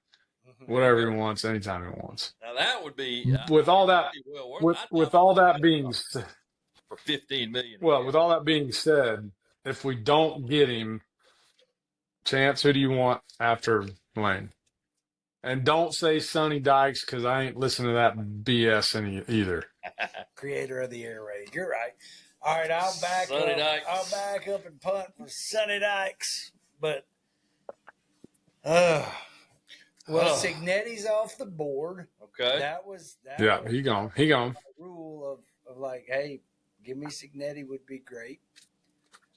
whatever he wants, anytime he wants. Now that would be with all that being said, for $15 million. Well, with all that being said, if we don't get him, Chance, who do you want after Lane? And don't say Sonny Dykes, because I ain't listening to that BS either. Creator of the air raid. You're right. All right, I'll back up and punt for Sonny Dykes. But Signetti's off the board. Okay. That was he gone. Rule of like, hey, give me Signetti would be great.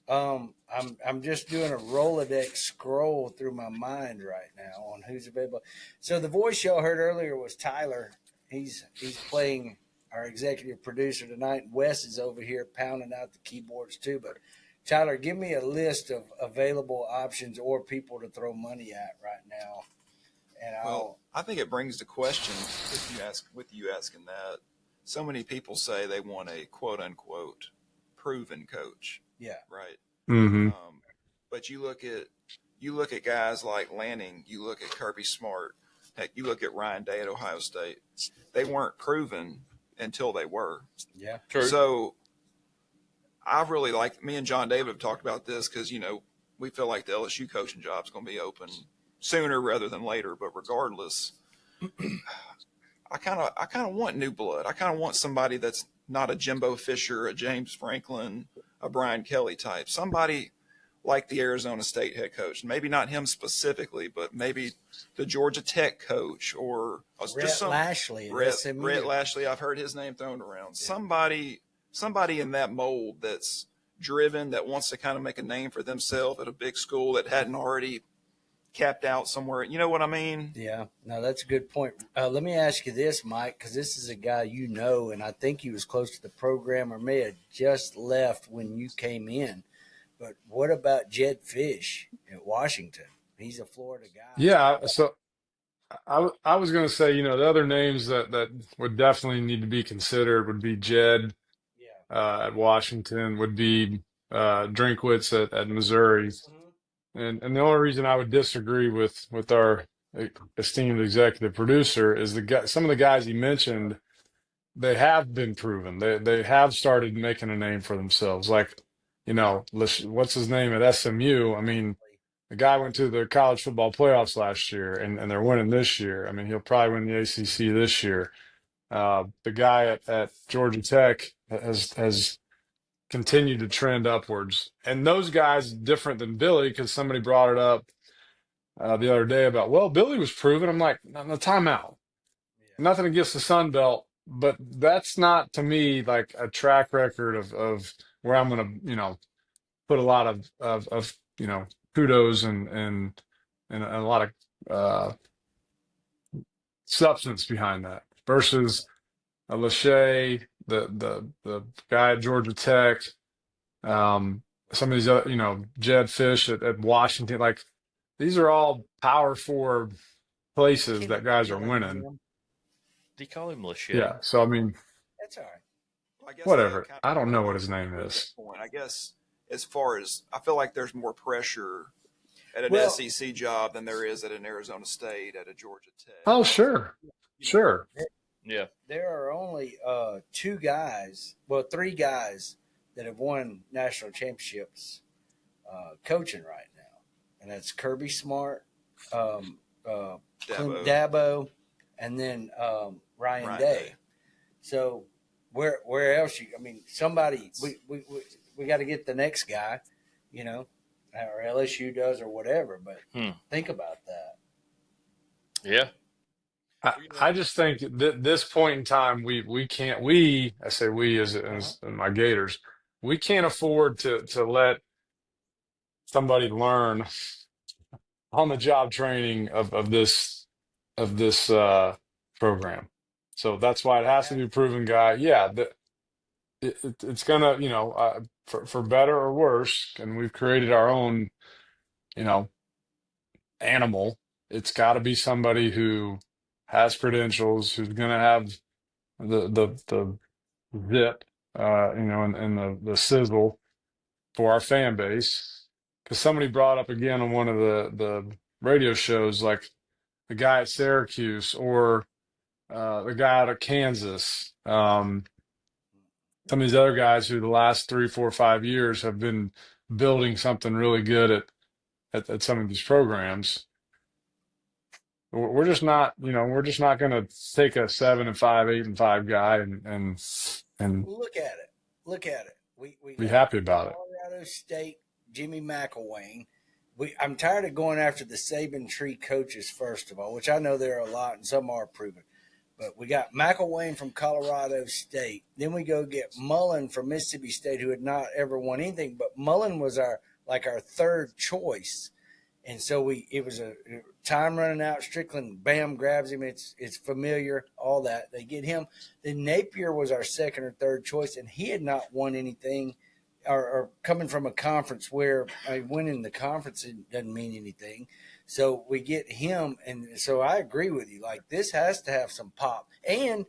I'm just doing a Rolodex scroll through my mind right now on who's available. So the voice y'all heard earlier was Tyler. He's playing our executive producer tonight. Wes is over here pounding out the keyboards too. But Tyler, give me a list of available options or people to throw money at right now. And I think it brings the question with you asking that. so many people say they want a quote unquote proven coach. Yeah. Right. Mm-hmm. But you look at guys like Lanning, you look at Kirby Smart, heck, you look at Ryan Day at Ohio State. They weren't proven until they were. Yeah. True. So I really like, me and John David have talked about this because, we feel like the LSU coaching job is going to be open sooner rather than later. But regardless, I kind of want new blood. I kind of want somebody that's not a Jimbo Fisher, a James Franklin, a Brian Kelly type. Somebody like the Arizona State head coach. Maybe not him specifically, but maybe the Georgia Tech coach or Rhett Lashley. Rhett Lashley. I've heard his name thrown around. Yeah. Somebody in that mold that's driven, that wants to kind of make a name for themselves at a big school that hadn't already capped out somewhere. You know what I mean? Yeah. No, that's a good point. Let me ask you this, Mike, because this is a guy and I think he was close to the program or may have just left when you came in. But what about Jed Fish at Washington? He's a Florida guy. Yeah. So I was going to say, the other names that would definitely need to be considered would be Jed at Washington, would be Drinkwitz at Missouri. And the only reason I would disagree with our esteemed executive producer is some of the guys he mentioned, they have been proven. They have started making a name for themselves. Like, what's his name at SMU? I mean, the guy went to the college football playoffs last year, and they're winning this year. I mean, he'll probably win the ACC this year. The guy at Georgia Tech has continued to trend upwards. And those guys, different than Billy, because somebody brought it up the other day about, well, Billy was proven. I'm like, no, timeout. Nothing against the Sun Belt, but that's not, to me, like a track record of where I'm going to, put a lot of kudos and a lot of substance behind that versus a Lachey, the guy at Georgia Tech, some of these other, Jed Fish at Washington. Like, these are all Power 4 places that guys are winning. Do you call him Lachey? Yeah. So, I mean, that's all right. Well, I guess whatever. I don't know what his name is. I guess as far as, I feel like there's more pressure at an SEC job than there is at an Arizona State, at a Georgia Tech. Oh, sure. Sure. Yeah. There are only three guys that have won national championships coaching right now. And that's Kirby Smart, Dabo, and then Ryan Day. So where else somebody we got to get the next guy, or LSU does or whatever, but think about that. Yeah. I just think that this point in time, we can't, I say we as my Gators, we can't afford to let somebody learn on the job training of this program. So that's why it has to be a proven guy. Yeah. It's gonna, for better or worse, and we've created our own, animal. It's got to be somebody who has credentials, who's going to have the zip, and the sizzle for our fan base. Because somebody brought up again on one of the radio shows, like the guy at Syracuse or the guy out of Kansas. Some of these other guys who the last 3, 4, 5 years have been building something really good at some of these programs. We're just not, going to take a 7-5, 8-5 guy and look at it. We be happy about it. Colorado State, Jimmy McElwain. I'm tired of going after the Saban tree coaches, first of all, which I know there are a lot and some are proven. But we got McElwain from Colorado State. Then we go get Mullen from Mississippi State, who had not ever won anything. But Mullen was our third choice. And so it was a time running out. Strickland, bam, grabs him. It's familiar, all that. They get him. Then Napier was our second or third choice, and he had not won anything or coming from a conference where winning the conference doesn't mean anything. So we get him, and so I agree with you. Like, this has to have some pop. And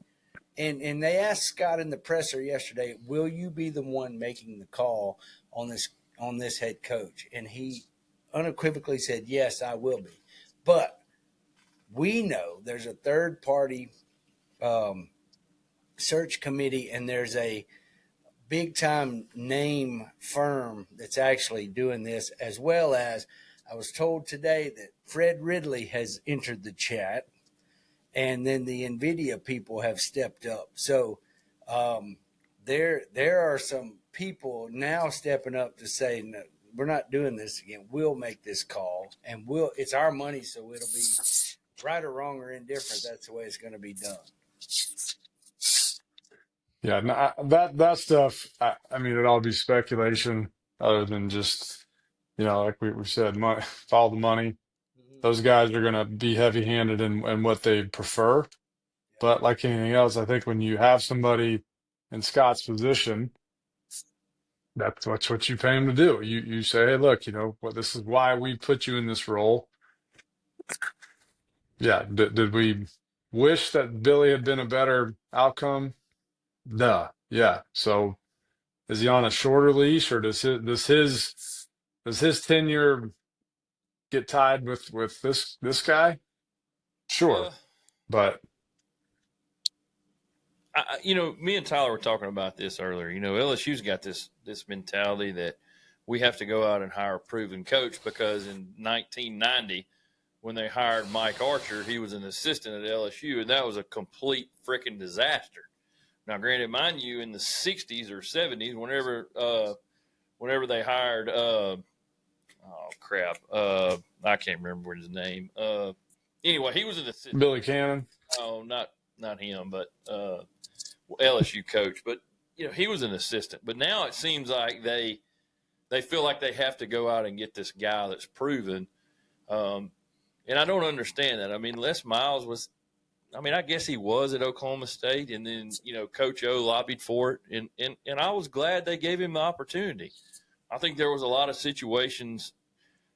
And they asked Scott in the presser yesterday, will you be the one making the call on this head coach? And he unequivocally said, yes, I will be. But we know there's a third party search committee, and there's a big time name firm that's actually doing this, as well as I was told today that Fred Ridley has entered the chat, and then the NVIDIA people have stepped up. So there are some people now stepping up to say, no, we're not doing this again. We'll make this call, and it's our money, so it'll be right or wrong or indifferent. That's the way it's going to be done. Yeah, no, that stuff. I mean, it'd all be speculation, other than just, like we said, follow the money. Those guys are going to be heavy-handed in what they prefer. But like anything else, I think when you have somebody in Scott's position, that's what you pay him to do. You say, hey, look, this is why we put you in this role. Yeah, did we wish that Billy had been a better outcome? Duh. Yeah. So is he on a shorter leash, or does his tenure get tied with this guy? Sure. But me and Tyler were talking about this earlier. LSU's got this mentality that we have to go out and hire a proven coach, because in 1990, when they hired Mike Archer, he was an assistant at LSU, and that was a complete freaking disaster. Now, granted, mind you, in the 60s or 70s, whenever they hired, I can't remember his name. Anyway, he was an assistant. Billy Cannon. Oh, not him, but LSU coach. But he was an assistant. But now it seems like they feel like they have to go out and get this guy that's proven. And I don't understand that. I mean, Les Miles I guess he was at Oklahoma State, and then, Coach O lobbied for it. And I was glad they gave him the opportunity. I think there was a lot of situations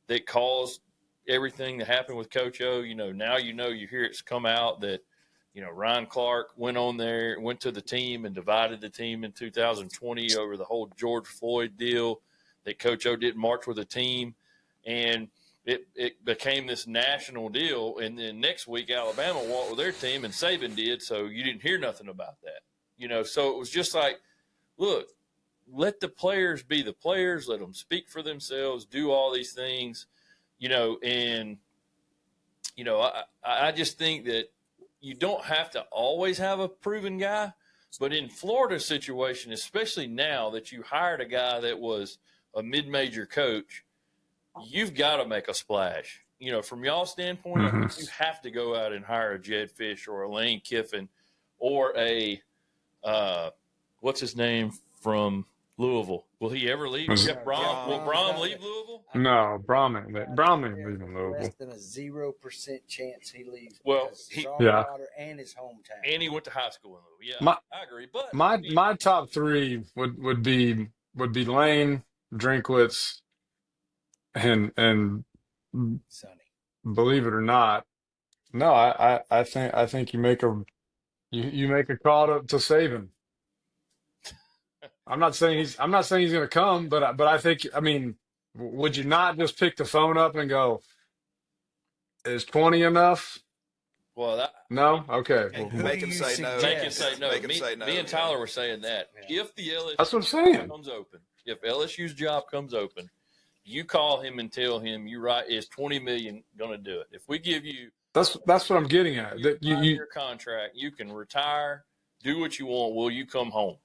that caused everything that happened with Coach O. Now you hear it's come out that, Ryan Clark went to the team and divided the team in 2020 over the whole George Floyd deal, that Coach O didn't march with the team. And it became this national deal. And then next week, Alabama walked with their team, and Saban did. So you didn't hear nothing about that, so it was just like, look, let the players be the players, let them speak for themselves, do all these things, and, I just think that you don't have to always have a proven guy, but in Florida's situation, especially now that you hired a guy that was a mid-major coach, you've got to make a splash. From y'all's standpoint, you have to go out and hire a Jed Fish or a Lane Kiffin or a what's his name from Louisville. Will he ever leave? Will Brom leave Louisville? No, Brom ain't leaving Louisville. Less than a 0% chance he leaves. Well, and his hometown, and he went to high school in Louisville. Yeah, I agree. But my top three would be Lane, Drinkwitz, and Sonny. Believe it or not, no, I think you make a call to Saban. I'm not saying he's going to come, but I think, would you not just pick the phone up and go, is 20 enough? Well, no? Okay. Make him say no. Make him say no. Make him say no. Me and Tyler were saying that. Yeah. If the LSU That's what I'm saying. comes open, if LSU's job comes open, you call him and tell him, is $20 million going to do it? If we give you, that's what I'm getting at. That your contract, you can retire, do what you want. Will you come home?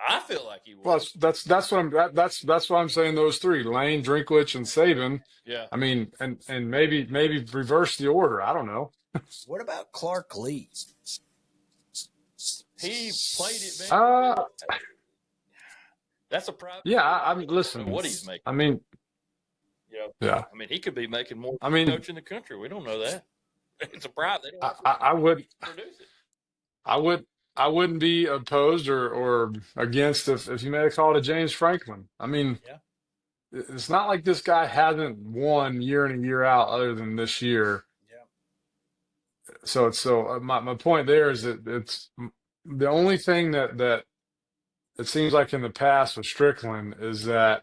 I feel like he will. Well, that's what I'm saying. Those three: Lane, Drinkwitz, and Saban. Yeah. And maybe reverse the order. I don't know. What about Clark Lee? He played it, man. That's a private. Yeah, listen. What he's making. Yeah. He could be making more coach in the country. We don't know that. It's a private. I would produce it. I wouldn't be opposed or against if you made a call to James Franklin. It's not like this guy hasn't won year in and year out, other than this year. Yeah. my point there is that it's the only thing that it seems like in the past with Strickland is that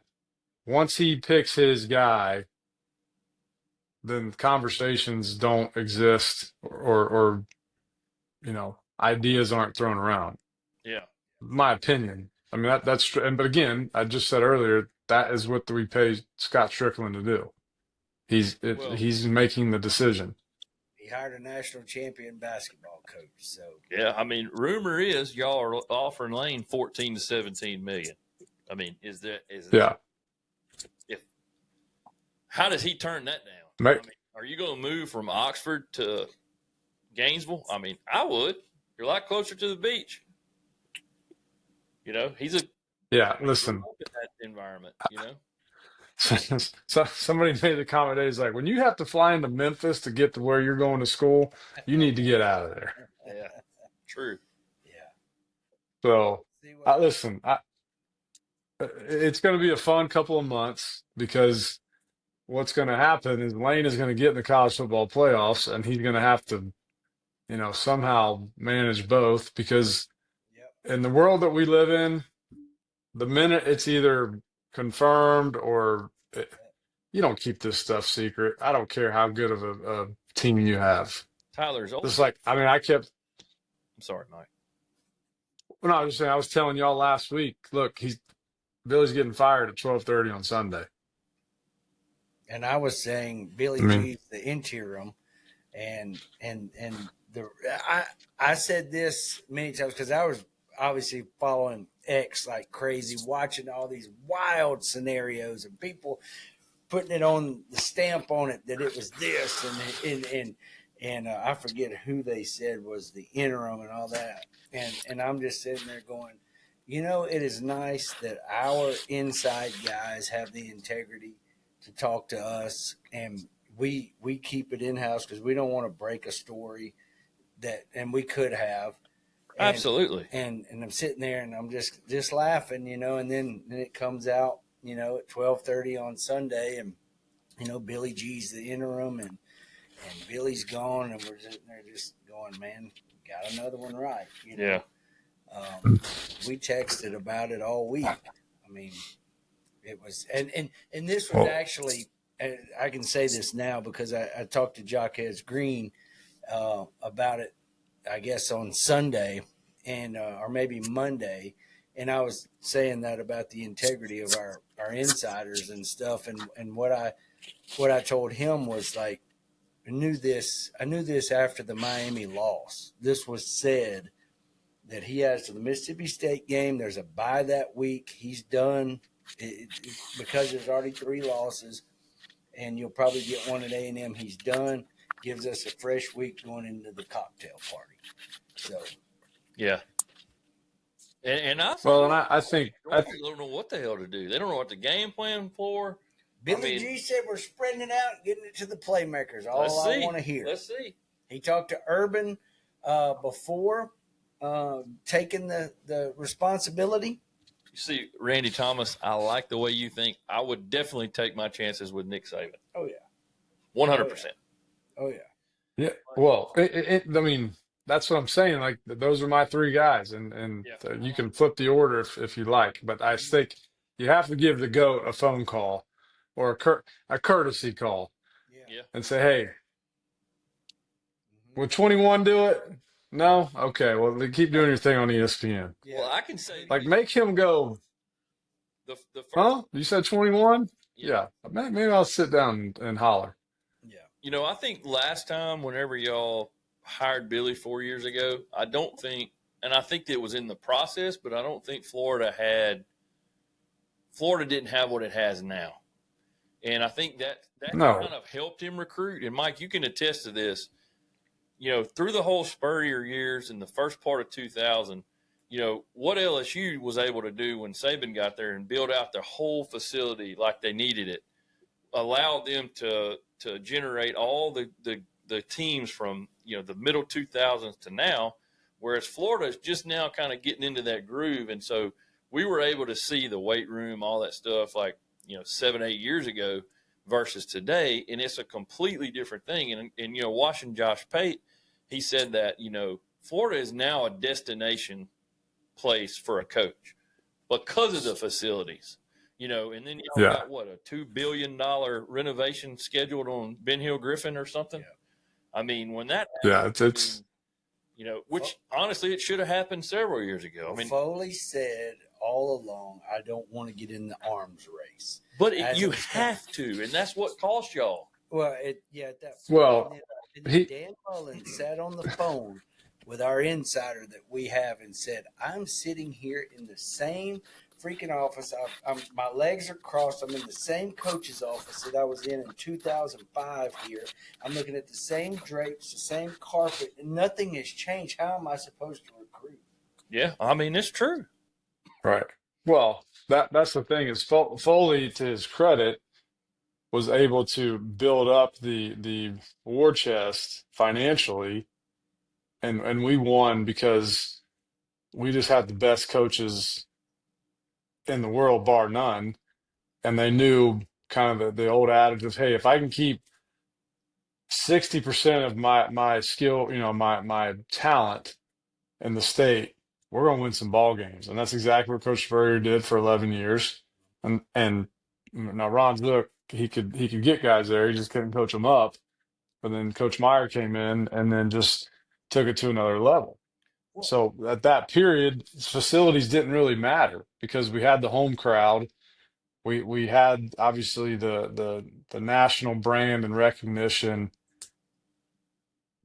once he picks his guy, then conversations don't exist or ideas aren't thrown around. Yeah. My opinion. I mean that's but again, I just said earlier that is what we pay Scott Strickland to do. He's making the decision. He hired a national champion basketball coach. So Yeah, I mean, rumor is y'all are offering Lane 14 to 17 million. I mean, Yeah. How does he turn that down? I mean, are you going to move from Oxford to Gainesville? I mean, I would. You're a lot closer to the beach. He's a Listen. In that environment. So somebody made the comment. He's like, when you have to fly into Memphis to get to where you're going to school, you need to get out of there. Yeah, true. Yeah. So listen, it's going to be a fun couple of months because what's going to happen is Lane is going to get in the college football playoffs, and he's going to have to, somehow manage both because in the world that we live in, the minute it's either confirmed or you don't keep this stuff secret. I don't care how good of a team you have. Tyler's old. It's like, I mean, I'm sorry, Mike. Well, no, I was just saying, I was telling y'all last week, look, Billy's getting fired at 12:30 on Sunday. And I was saying Billy G's the interim, and I said this many times because I was obviously following X like crazy, watching all these wild scenarios and people putting it on the stamp on it that it was this and I forget who they said was the interim and all that, and I'm just sitting there going, it is nice that our inside guys have the integrity to talk to us, and we keep it in-house because we don't want to break a story and we could have. Absolutely. And I'm sitting there and I'm just laughing, and then it comes out, at 12:30 on Sunday, and Billy G's the interim and Billy's gone, and we're sitting there just going, man, got another one right. Yeah. We texted about it all week. I mean, it was, and this was actually, I can say this now because I talked to Jaquez Green about it, I guess on Sunday and or maybe Monday, and I was saying that about the integrity of our insiders and stuff, and what I told him was like, I knew this after the Miami loss. This was said that he has to the Mississippi State game. There's a bye that week. He's done because there's already 3 losses, and you'll probably get one at A&M. He's done. Gives us a fresh week going into the cocktail party. So, yeah. And I think they don't know what the hell to do. They don't know what the game plan for. Billy G said we're spreading it out, getting it to the playmakers. All I want to hear. Let's see. He talked to Urban before taking the responsibility. You see, Randy Thomas, I like the way you think. I would definitely take my chances with Nick Saban. Oh, yeah. 100%. Oh, yeah. Yeah. Well, I mean, that's what I'm saying. Like, those are my 3 guys, and you can flip the order if you like. But I think you have to give the GOAT a phone call or a courtesy call and say, hey, would 21 do it? No? Okay. Well, keep doing your thing on ESPN. Yeah. Well, I can say, like, make him go. The first, huh? You said 21? Yeah. Maybe I'll sit down and holler. Yeah. I think last time, whenever y'all hired Billy 4 years ago, I think it was in the process, but I don't think Florida didn't have what it has now. And I think that kind of helped him recruit. And Mike, you can attest to this. Through the whole Spurrier years in the first part of 2000, what LSU was able to do when Saban got there and build out their whole facility like they needed it, allowed them to generate all the teams from, the middle 2000s to now, whereas Florida is just now kind of getting into that groove. And so we were able to see the weight room, all that stuff, like, 7-8 years ago versus today. And it's a completely different thing. And watching Josh Pate, he said that, Florida is now a destination place for a coach because of the facilities, and then y'all got what, a $2 billion renovation scheduled on Ben Hill Griffin or something. Yeah. I mean, when that happens, it's which honestly it should have happened several years ago. Foley said all along, I don't want to get in the arms race, but you have to, and that's what cost y'all. Well, Dan Mullen sat on the phone with our insider that we have and said, I'm sitting here in the same freaking office. My legs are crossed. I'm in the same coach's office that I was in 2005 here. I'm looking at the same drapes, the same carpet, and nothing has changed. How am I supposed to recruit? Yeah, I mean, it's true. Right. Well, that's the thing is Foley, to his credit, was able to build up the war chest financially, and we won because we just had the best coaches in the world, bar none, and they knew kind of the old adage of, hey, if I can keep 60% of my skill, my talent in the state, we're going to win some ball games. And that's exactly what Coach Spurrier did for 11 years. And now Ron Zook, he could get guys there. He just couldn't coach them up. But then Coach Meyer came in and then just took it to another level. So at that period, facilities didn't really matter because we had the home crowd. We had obviously the national brand and recognition.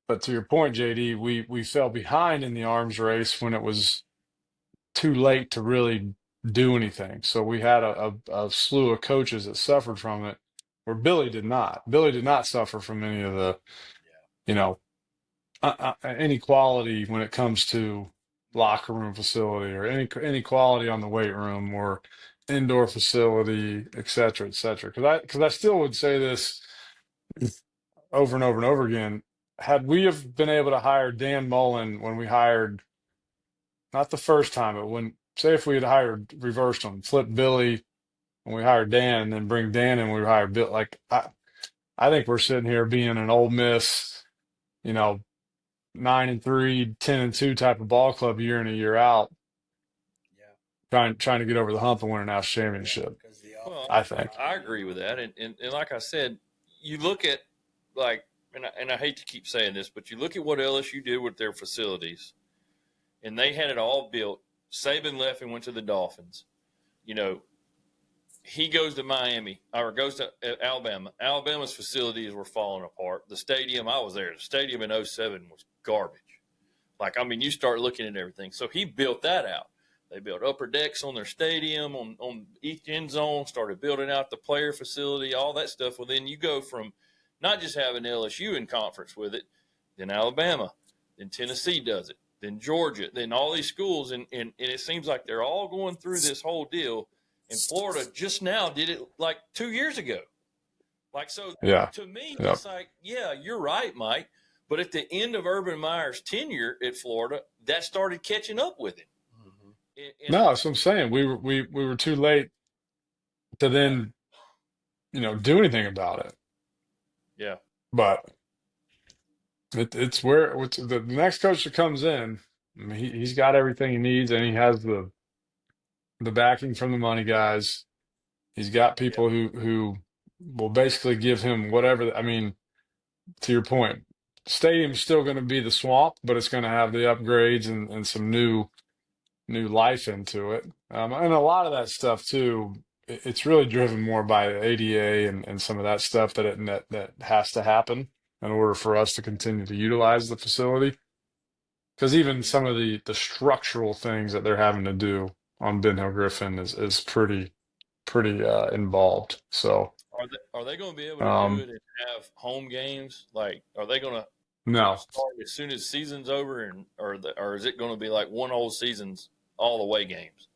But to your point, JD, we fell behind in the arms race when it was too late to really do anything. So we had a slew of coaches that suffered from it, where Billy did not. Billy did not suffer from any of the, inequality when it comes to locker room facility or any inequality on the weight room or indoor facility, et cetera, et cetera. Because I still would say this over and over and over again. Had we have been able to hire Dan Mullen when we hired, not the first time, but if we had reversed them, flipped Billy when we hired Dan, and then bring Dan in when we hired Bill, I think we're sitting here being an Ole Miss, 9-3, 10-2 type of ball club year in and year out. Yeah. Trying to get over the hump and win a national championship. Well, I think. I agree with that. And like I said, you look at and I hate to keep saying this, but you look at what LSU did with their facilities, and they had it all built. Saban left and went to the Dolphins. He goes to Miami or goes to Alabama. Alabama's facilities were falling apart. The stadium, I was there. The stadium in 2007 was garbage. You start looking at everything. So he built that out. They built upper decks on their stadium, on each end zone, started building out the player facility, all that stuff. Well, then you go from not just having LSU in conference with it, then Alabama, then Tennessee does it, then Georgia, then all these schools. And it seems like they're all going through this whole deal. And Florida just now did it 2 years ago. To me, it's you're right, Mike. But at the end of Urban Meyer's tenure at Florida, that started catching up with him. Mm-hmm. No, that's what I'm saying. We were too late to then, do anything about it. Yeah. But it's where the next coach that comes in, I mean, he's got everything he needs, and he has the backing from the money guys. He's got people who will basically give him whatever. I mean, to your point, stadium's still going to be the swamp, but it's going to have the upgrades and some new life into it. And a lot of that stuff too, it's really driven more by the ADA and some of that stuff that has to happen in order for us to continue to utilize the facility. Because even some of the structural things that they're having to do on Ben Hill Griffin is pretty involved. So are they going to be able to do it and have home games? Are they going to start as soon as season's over, or is it going to be one whole season's all the way games?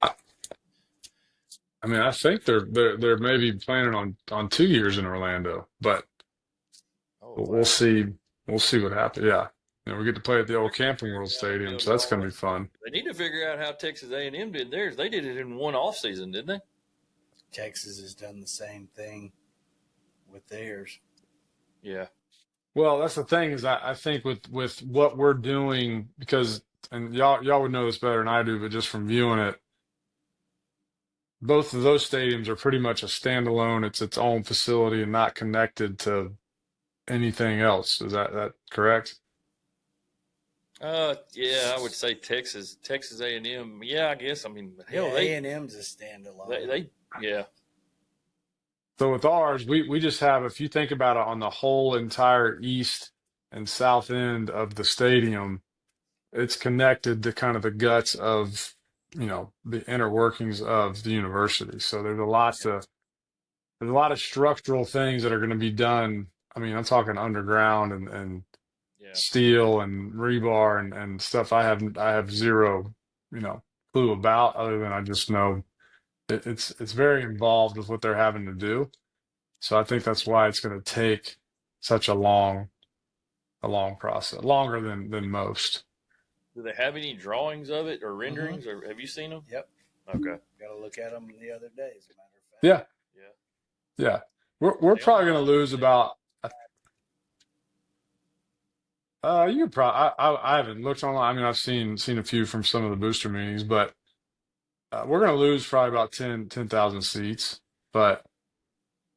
I mean, I think they're maybe planning on 2 years in Orlando, but we'll see. We'll see what happens. Yeah. We get to play at the old Camping World Stadium, so that's going to be fun. They need to figure out how Texas A&M did theirs. They did it in one off season, didn't they? Texas has done the same thing with theirs. Yeah. Well, that's the thing is I think with what we're doing because and y'all would know this better than I do, but just from viewing it, both of those stadiums are pretty much a standalone. It's its own facility and not connected to anything else. Is that correct? Yeah, I would say Texas A&M. Yeah, I guess. I mean, hell, Yeah, they A&M's a standalone. they yeah. So with ours, we just have, if you think about it on the whole entire east and south end of the stadium, it's connected to kind of the guts of, the inner workings of the university. So there's a lot of structural things that are going to be done. I mean, I'm talking underground and Yeah. steel and rebar and stuff I have zero, clue about other than I just know it's very involved with what they're having to do. So I think that's why it's going to take such a long process, longer than most. Do they have any drawings of it or Mm-hmm. renderings, or have you seen them? Yep. Okay. Got to look at them the other day, as a matter of fact. Yeah, Yeah. yeah. We're They probably going to online? lose about. You could probably. I haven't looked online. I mean, I've seen a few from some of the booster meetings, but we're going to lose probably about 10,000 seats. But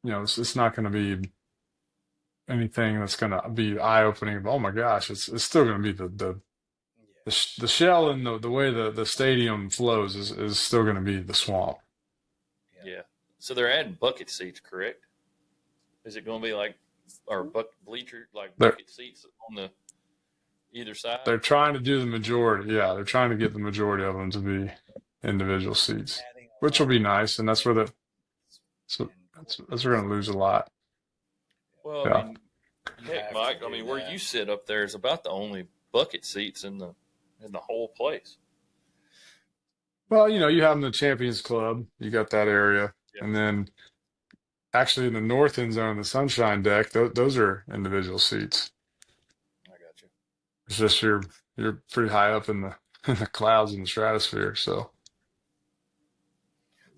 it's not going to be anything that's going to be eye opening. Oh my gosh, it's still going to be the shell and the way the stadium flows is still going to be the swamp. Yeah. So they're adding bucket seats, correct? Is it going to be like or bleacher like bucket seats on the either side? They're trying to do the majority. Yeah, they're trying to get the majority of them to be individual seats, which will be nice. And that's where that's where we're going to lose a lot. Well, Yeah. I mean, heck, Mike, I mean, where you sit up there is about the only bucket seats in the whole place. Well, you have the Champions Club. You got that area, Yeah. and then actually in the north end zone, the Sunshine Deck, those are individual seats. I got you. It's just you're pretty high up in the clouds in the stratosphere. So,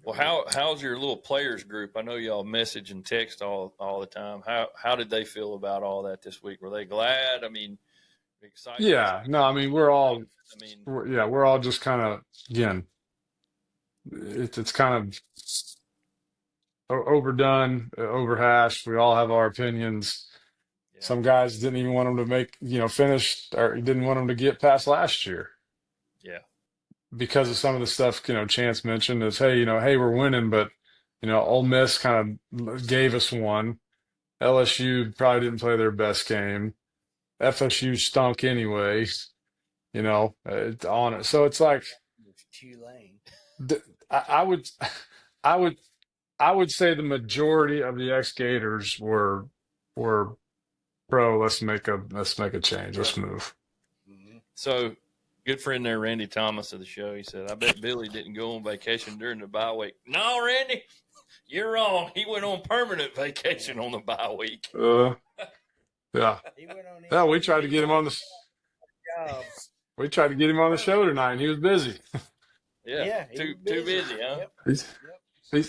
Well, how's your little players group? I know y'all message and text all the time. How did they feel about all that this week? Were they glad? I mean, excited? yeah, no, I mean we're all I mean, we're all just kind of again, it's kind of overdone, overhashed. We all have our opinions. yeah. Some guys didn't even want them to make finish, or didn't want them to get past last year. Yeah. Because of some of the stuff, Chance mentioned is, hey, we're winning, but, Ole Miss kind of gave us one. LSU probably didn't play their best game. FSU stunk anyway, on it. So it's like, Tulane. I would, I would say the majority of the ex-Gators were pro. Let's make a change. Let's move. Mm-hmm. So, good friend there, Randy Thomas of the show, he said, I bet Billy didn't go on vacation during the bye week. No, Randy, you're wrong. He went on permanent vacation on the bye week. Yeah. He went on Yeah, we tried to get him on the job. we tried to get him on the show tonight, and he was busy. Yeah, he too was busy, huh? Yep.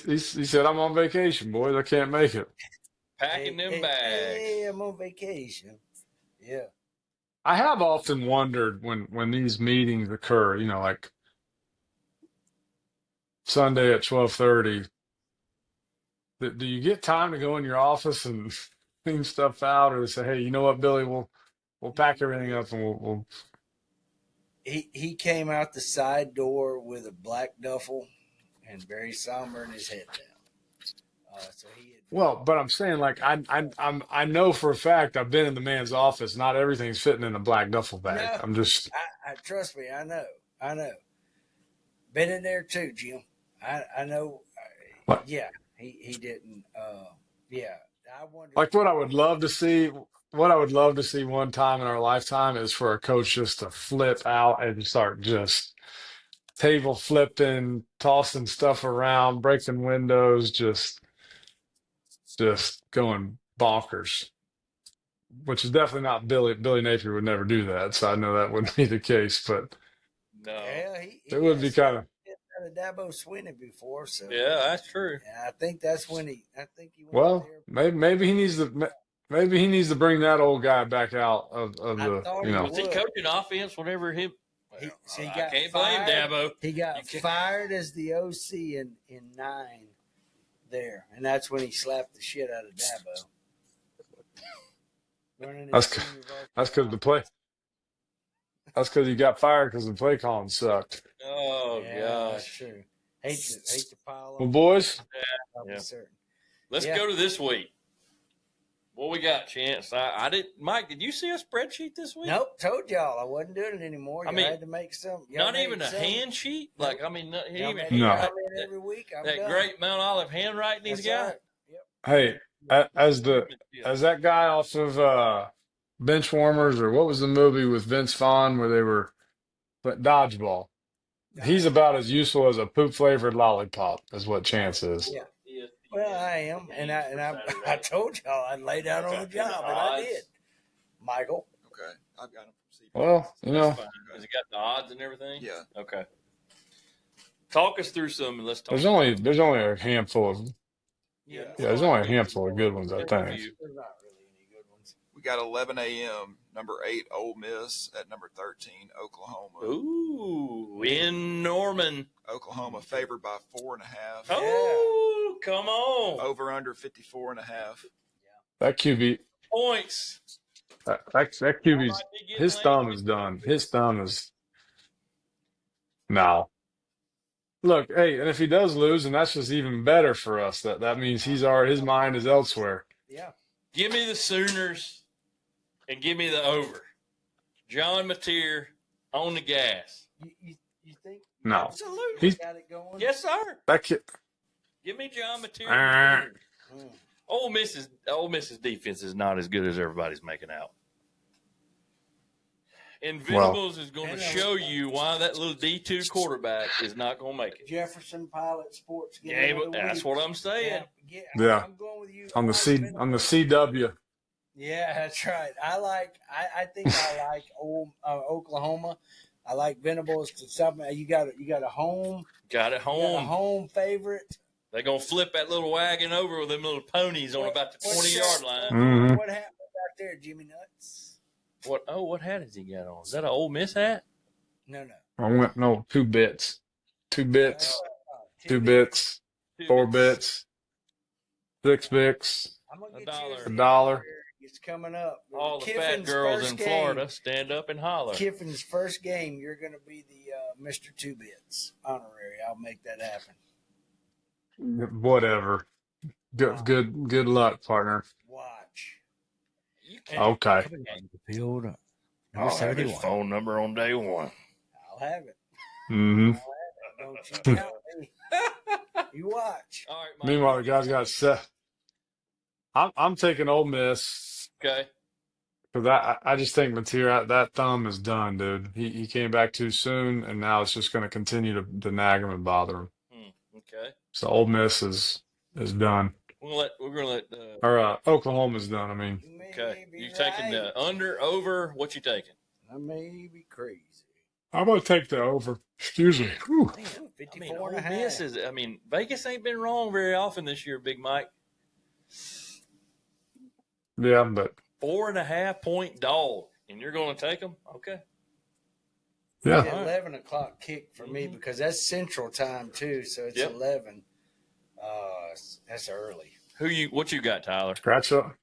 He said, "I'm on vacation, boys. I can't make it." Packing them bags. Hey, I'm on vacation. Yeah. I have often wondered when these meetings occur, like Sunday at 12:30, do you get time to go in your office and clean stuff out, or say, "Hey, you know what, Billy, we'll pack everything up and we'll." He came out the side door with a black duffel and very somber and his head down. So he had, Well, but I'm saying, like, I know for a fact I've been in the man's office. Not everything's fitting in a black duffel bag. No. I'm just. I trust me. I know. Been in there too, Jim. I know. What? Yeah, he didn't. Yeah, I wonder. Like what I would love to see one time in our lifetime is for a coach just to flip out and start just table flipping, tossing stuff around, breaking windows, just going bonkers. Which is definitely not Billy. Billy Napier would never do that, so I know that wouldn't be the case. But No. Yeah, he it would be kind of. had a Dabo Swinney before, so Yeah, that's true. and I think that's when he. I think he went Well, there. maybe he needs to. maybe he needs to bring that old guy back out of I the, thought you know. Was he coaching offense whenever him? He I got can't fired. blame Dabo. He got fired as the OC in 9 there, and that's when he slapped the shit out of Dabo. That's because the play. That's because he got fired because the play calling sucked. Oh That's gosh. true. Hate to pile on. Well, boys, Yeah. Certain. Let's go to this week. What we got, Chance? I didn't. Mike, did you see a spreadsheet this week? Nope, told y'all I wasn't doing it anymore. I mean, had to make some. Not even a hand sheet. Like, I mean, not Y'all even make No. it every week. I'm that done. great Mount Olive handwriting he's That's got. right. Yep. hey, as that guy off of Benchwarmers, or what was the movie with Vince Vaughn where they were dodgeball? He's about as useful as a poop flavored lollipop, is what Chance is. Yeah. Well, I am, and I told y'all I'd lay down on the job, and I did. Michael. Okay, I've got him from CP. Well, you know, Has it got the odds and everything? Yeah. Okay. Talk us through some, and let's talk. there's only a handful of Yeah. there's only a handful of good ones, I think. There's not really any good ones. We got 11 a.m. Number 8, Ole Miss at number 13, Oklahoma. Ooh, in Norman. Oklahoma favored by 4.5. Oh, come on. Over under 54.5. That QB, Points. that QB's his thumb is done. His thumb is no. Look, hey, and if he does lose, and that's just even better for us. That means his mind is elsewhere. Yeah. Give me the Sooners and give me the over. John Napier on the gas. You think? No. Absolutely. He's Got it going? Yes, sir. that kid. Give me John Napier. Uh, Ole Miss's defense is not as good as everybody's making out. And Venables is going to show you why that little D2 quarterback is not going to make it. Jefferson Pilot Sports. Yeah, but that's what I'm saying. Yeah. I'm going with you. on the CW. Yeah, that's right. I think I like Oklahoma. I like Venables to something. You got a home. Got it home. Home favorite. They're going to flip that little wagon over with them little ponies on about the 20-yard line. Mhm. What happened back there, Jimmy Nuts? What hat has he got on? Is that an Ole Miss hat? No. I went 2 bits, 2 bits, 2 bits, 4 bits, 6 bits, I'm gonna $1. get you $1. It's coming up. All the fat Kiffin's girls first in game. Florida stand up and holler. Kiffin's first game, you're going to be the Mr. Two Bits honorary. I'll make that happen. Whatever. Good luck, partner. Watch. Okay. Field. I'll have his phone number on day one. I'll have it. Mm-hmm. Don't you count me. You watch. All right, Mike. Meanwhile, the guys got set. I'm taking Ole Miss Okay. because I just think Napier, that thumb is done, dude. He came back too soon, and now it's just going to continue to nag him and bother him. Okay. So Ole Miss is done, We're gonna let. or Oklahoma's done. I mean, Okay. You taking the under, over? What you taking? I may be crazy. I'm going to take the over. Excuse me. Whew. I 54 mean, and Ole a half. Miss is. I mean, Vegas ain't been wrong very often this year, Big Mike. Yeah, but 4.5 point dog, and you're going to take them? Okay. yeah. It's 11 o'clock kick for me because that's Central Time too, so it's 11. That's early. What you got, Tyler? Scratch up.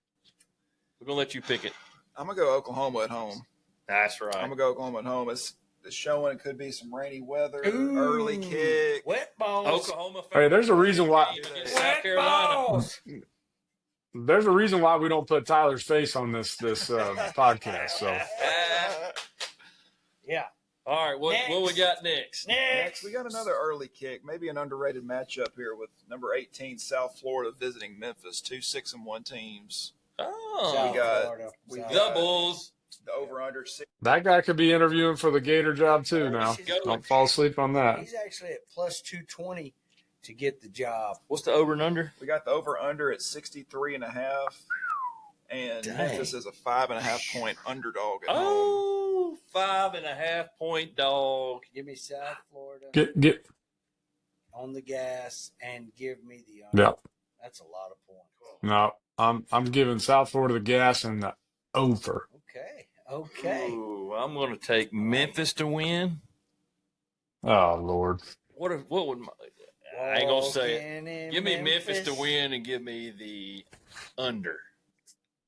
We're gonna let you pick it. I'm going to go Oklahoma at home. That's right. I'm going to go Oklahoma at home. It's showing it could be some rainy weather, Ooh. early kick. Wet balls. Oklahoma. Hey, there's a reason why. Against South Wet Carolina. balls. There's a reason why we don't put Tyler's face on this podcast. So Yeah. All right. What we got next? Next, we got another early kick, maybe an underrated matchup here with number 18, South Florida, visiting Memphis. 2 6-1 teams. Oh, We got the Bulls. the over/under 6. that guy could be interviewing for the Gator job too. Now, don't fall asleep on that. He's actually at plus 220 to get the job. What's the over and under? We got the over/under at 63.5, and Dang. Memphis is a 5.5 point underdog at home. Oh, 5.5 point dog. Give me South Florida Get on the gas and give me the under. yeah. That's a lot of points. No, I'm giving South Florida the gas and the over. Okay. Ooh, I'm going to take Memphis to win. Oh Lord. What would I ain't gonna say it. Walking in Give me Memphis to win and give me the under.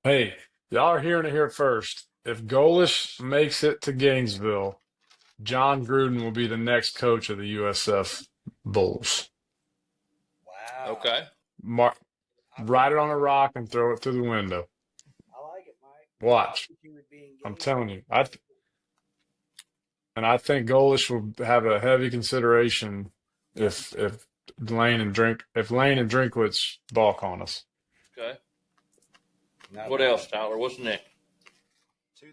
Hey, y'all are hearing it here first. If Golish makes it to Gainesville, John Gruden will be the next coach of the USF Bulls. Wow. Okay. Write it on a rock and throw it through the window. I like it, Mike. Watch. You would be I'm engaged. telling you. I think Golish will have a heavy consideration if Lane and Drinkwitz balk on us. Okay. Not What bad. else, Tyler? What's next?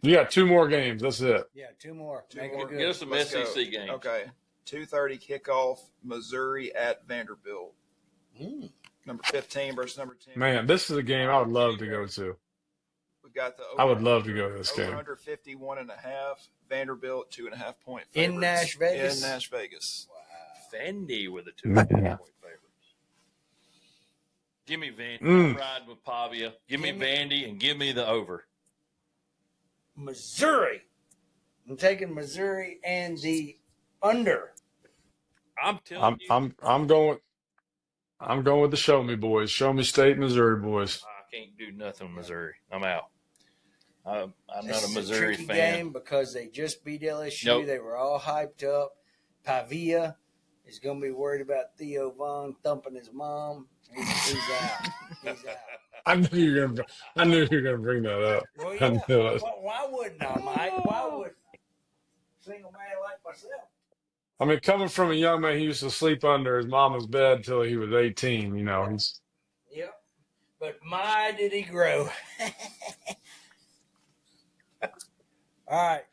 You got 2 more games. That's it. Yeah, two more. Two Make more. it good. Get us some Let's SEC go. games. Okay. 2:30 kickoff, Missouri at Vanderbilt. Number 15 versus number 10. Man, this is a game I would love to go to. We got the I would love to go to this game. over 51.5. Vanderbilt 2.5 point favorites. In Nash Vegas? In Nash Vegas. Vandy with a 2.5 point favorites. Give me Vandy. I'm riding with Pavia. Give me Vandy and give me the over. Missouri. I'm taking Missouri and the under. I'm telling you. I'm going with the Show Me boys. Show Me State, Missouri boys. I can't do nothing with Missouri. I'm out. I'm This not a is Missouri tricky fan. game because they just beat LSU. Nope. They were all hyped up. Pavia is going to be worried about Theo Vaughn thumping his mom. He's out. He's out. I knew you were gonna bring that up. Well, I yeah. knew it. Why wouldn't I, Mike? Why would a single man like myself? I mean, coming from a young man who used to sleep under his mama's bed till he was 18, he's Yep. But my, did he grow. All right.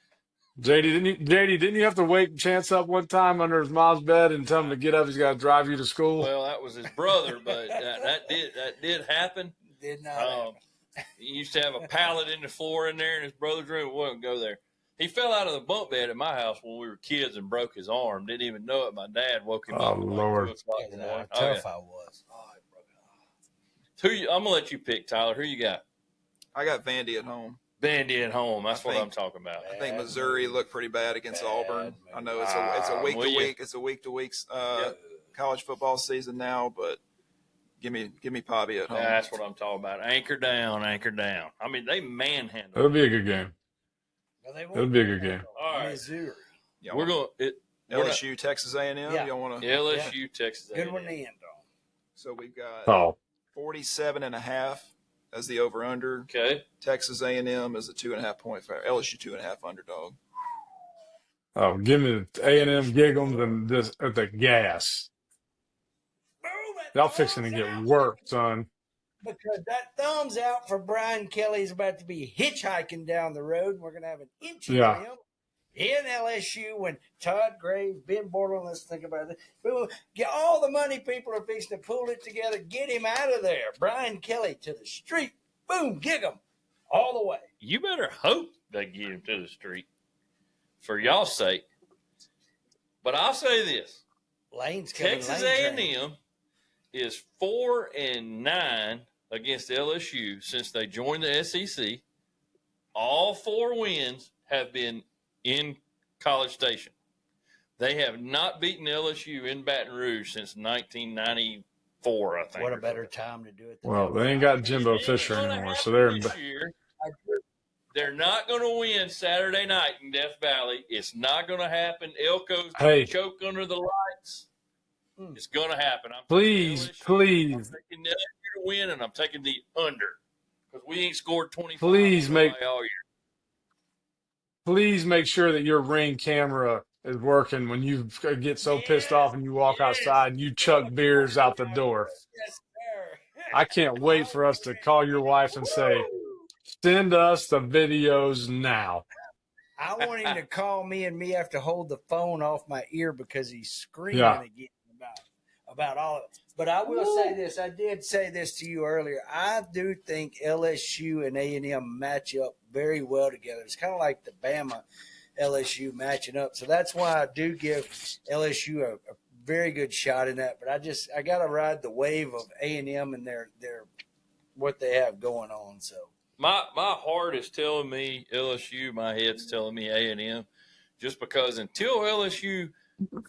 JD, didn't you have to wake Chance up one time under his mom's bed and tell him to get up? He's got to drive you to school. Well, that was his brother, but that did happen. Did not happen. He used to have a pallet in the floor in there in his brother's room. Wouldn't go there. He fell out of the bunk bed at my house when we were kids and broke his arm. Didn't even know it. My dad woke him up. Oh, Lord. Like 2 o'clock in the morning. How tough I was. Oh, I broke it off. I'm gonna let you pick, Tyler. Who you got? I got Vandy at home. Vandy at home. That's what think- I'm talking about. I think Missouri looked pretty bad against Auburn. move. I know it's a week will to you? week. It's a week to week college football season now, but give me Pavia at home. That's what I'm talking about. Anchor down, anchor down. I mean, they manhandled. It'll be a good game. Well, they It'll be a good game. All right. Missouri. Y'all We're want going to LSU, Texas A&M. Yeah. Y'all want to? LSU, Texas. Good A&M. one to end on. So we've got Oh, 47.5 as the over under. Okay. Texas A&M is a 2.5 point favorite. LSU 2.5 underdog. give me the A&M giggles and the gas. Boom, that Y'all fixing to thumbs get out. worked, son. Because that thumbs out for Brian Kelly's about to be hitchhiking down the road. And we're going to have an inch of Yeah. him in LSU when Todd Graves, Ben Borland, let's think about it. Boom, get all the money people are fixing to pull it together. Get him out of there. Brian Kelly to the street. Boom, gig him all the way. You better hope they get him to the street for y'all's sake. But I'll say this: Lane's coming. Texas Lane train. A&M is 4-9 against LSU since they joined the SEC. All 4 wins have been in College Station. They have not beaten LSU in Baton Rouge since 1994, I think. What a better time to do it. Than Well, ever. they ain't got Jimbo Fisher anymore, so they're This year, they're not going to win Saturday night in Death Valley. It's not going to happen. Elko's going to choke under the lights. It's going to happen. I'm please. taking LSU to win, and I'm taking the under because we ain't scored 25 Please make- all year. Please make sure that your Ring camera is working when you get so pissed off and you walk outside and you chuck beers out the door. Yes, sir. I can't wait for us to call your wife and say, send us the videos now. I want him to call me, and me have to hold the phone off my ear because he's screaming Yeah. again about all of it. But I will say this. I did say this to you earlier. I do think LSU and A&M match up very well together. It's kind of like the Bama LSU matching up. So that's why I do give LSU a very good shot in that. But I got to ride the wave of A&M and their what they have going on. So my heart is telling me LSU. My head's telling me A&M, just because until LSU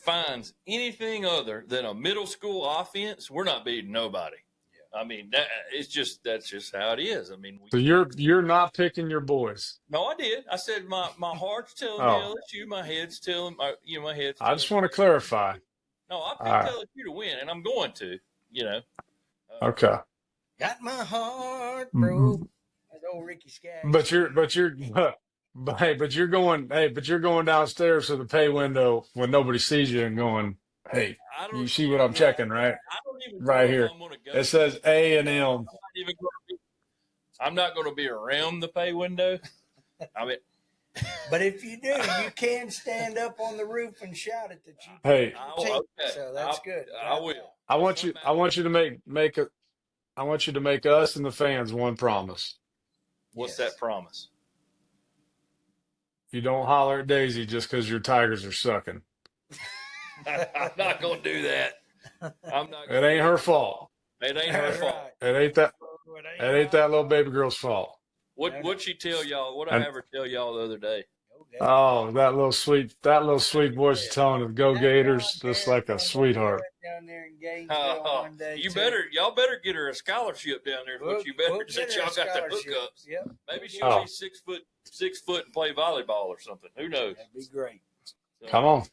finds anything other than a middle school offense, we're not beating nobody. Yeah. I mean, that's just how it is. I mean, so you're not picking your boys. No, I did. I said my heart's telling me LSU. My head's telling my head's. I just want to clarify. No, I picked LSU to win, and I'm going to. Okay. Got my heart broke. That's old Ricky Skaggs. But you're going downstairs to the pay window when nobody sees you and going, hey, you see what I'm checking, right? I don't even right here. Go. It says A&M. I'm not going to be around the pay window. I mean, but if you do, you can stand up on the roof and shout it that you. Hey, so that's good. I will. I want you to make us and the fans one promise. What's that promise? You don't holler at Daisy just because your Tigers are sucking. I'm not going to do that. It ain't her fault. It ain't her fault. It ain't that little baby girl's fault. What'd she tell y'all? What'd I ever tell y'all the other day? Oh, that little sweet voice telling of Go Gators, just like a sweetheart. Down there in Gainesville one day. Y'all better get her a scholarship down there. What you better, since y'all got the hookups. Yep. Maybe she'll be 6 foot and play volleyball or something. Who knows? That'd be great. So, come on.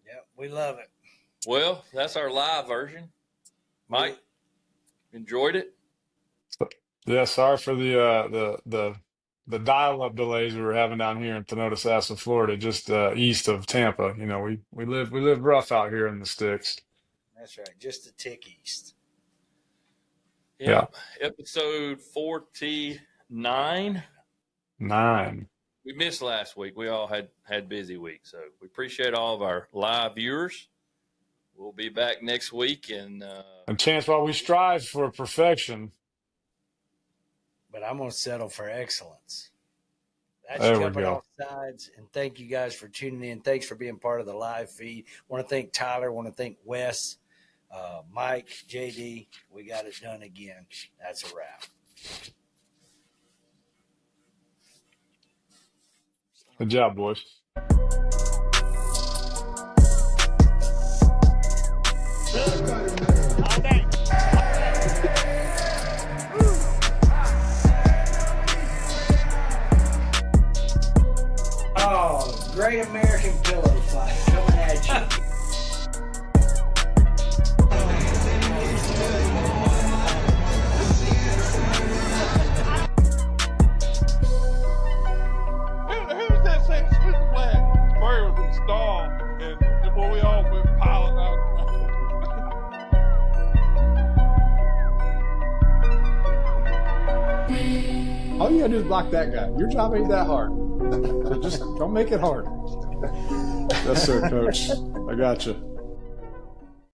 Yep, we love it. Well, that's our live version. Mike, enjoyed it? Yeah, sorry for the dial-up delays we were having down here in Tenota, Florida, just east of Tampa. We live rough out here in the sticks. That's right, just a tick east. Yeah. Episode 49. 9. We missed last week. We all had busy weeks, so we appreciate all of our live viewers. We'll be back next week, and Chance, while we strive for perfection, but I'm going to settle for excellence. That's there Jumpin we go. Offsides, and thank you guys for tuning in. Thanks for being part of the live feed. Want to thank Tyler. Want to thank Wes, Mike, JD. We got it done again. That's a wrap. Good job, boys. Oh, Great American Pillow Fight coming at you. Who's that saying sweet flag buried in the stall and when we all went piling out? All you gotta do is block that guy. Your job ain't that hard. So just don't make it hard. Yes, sir, Coach. I got you.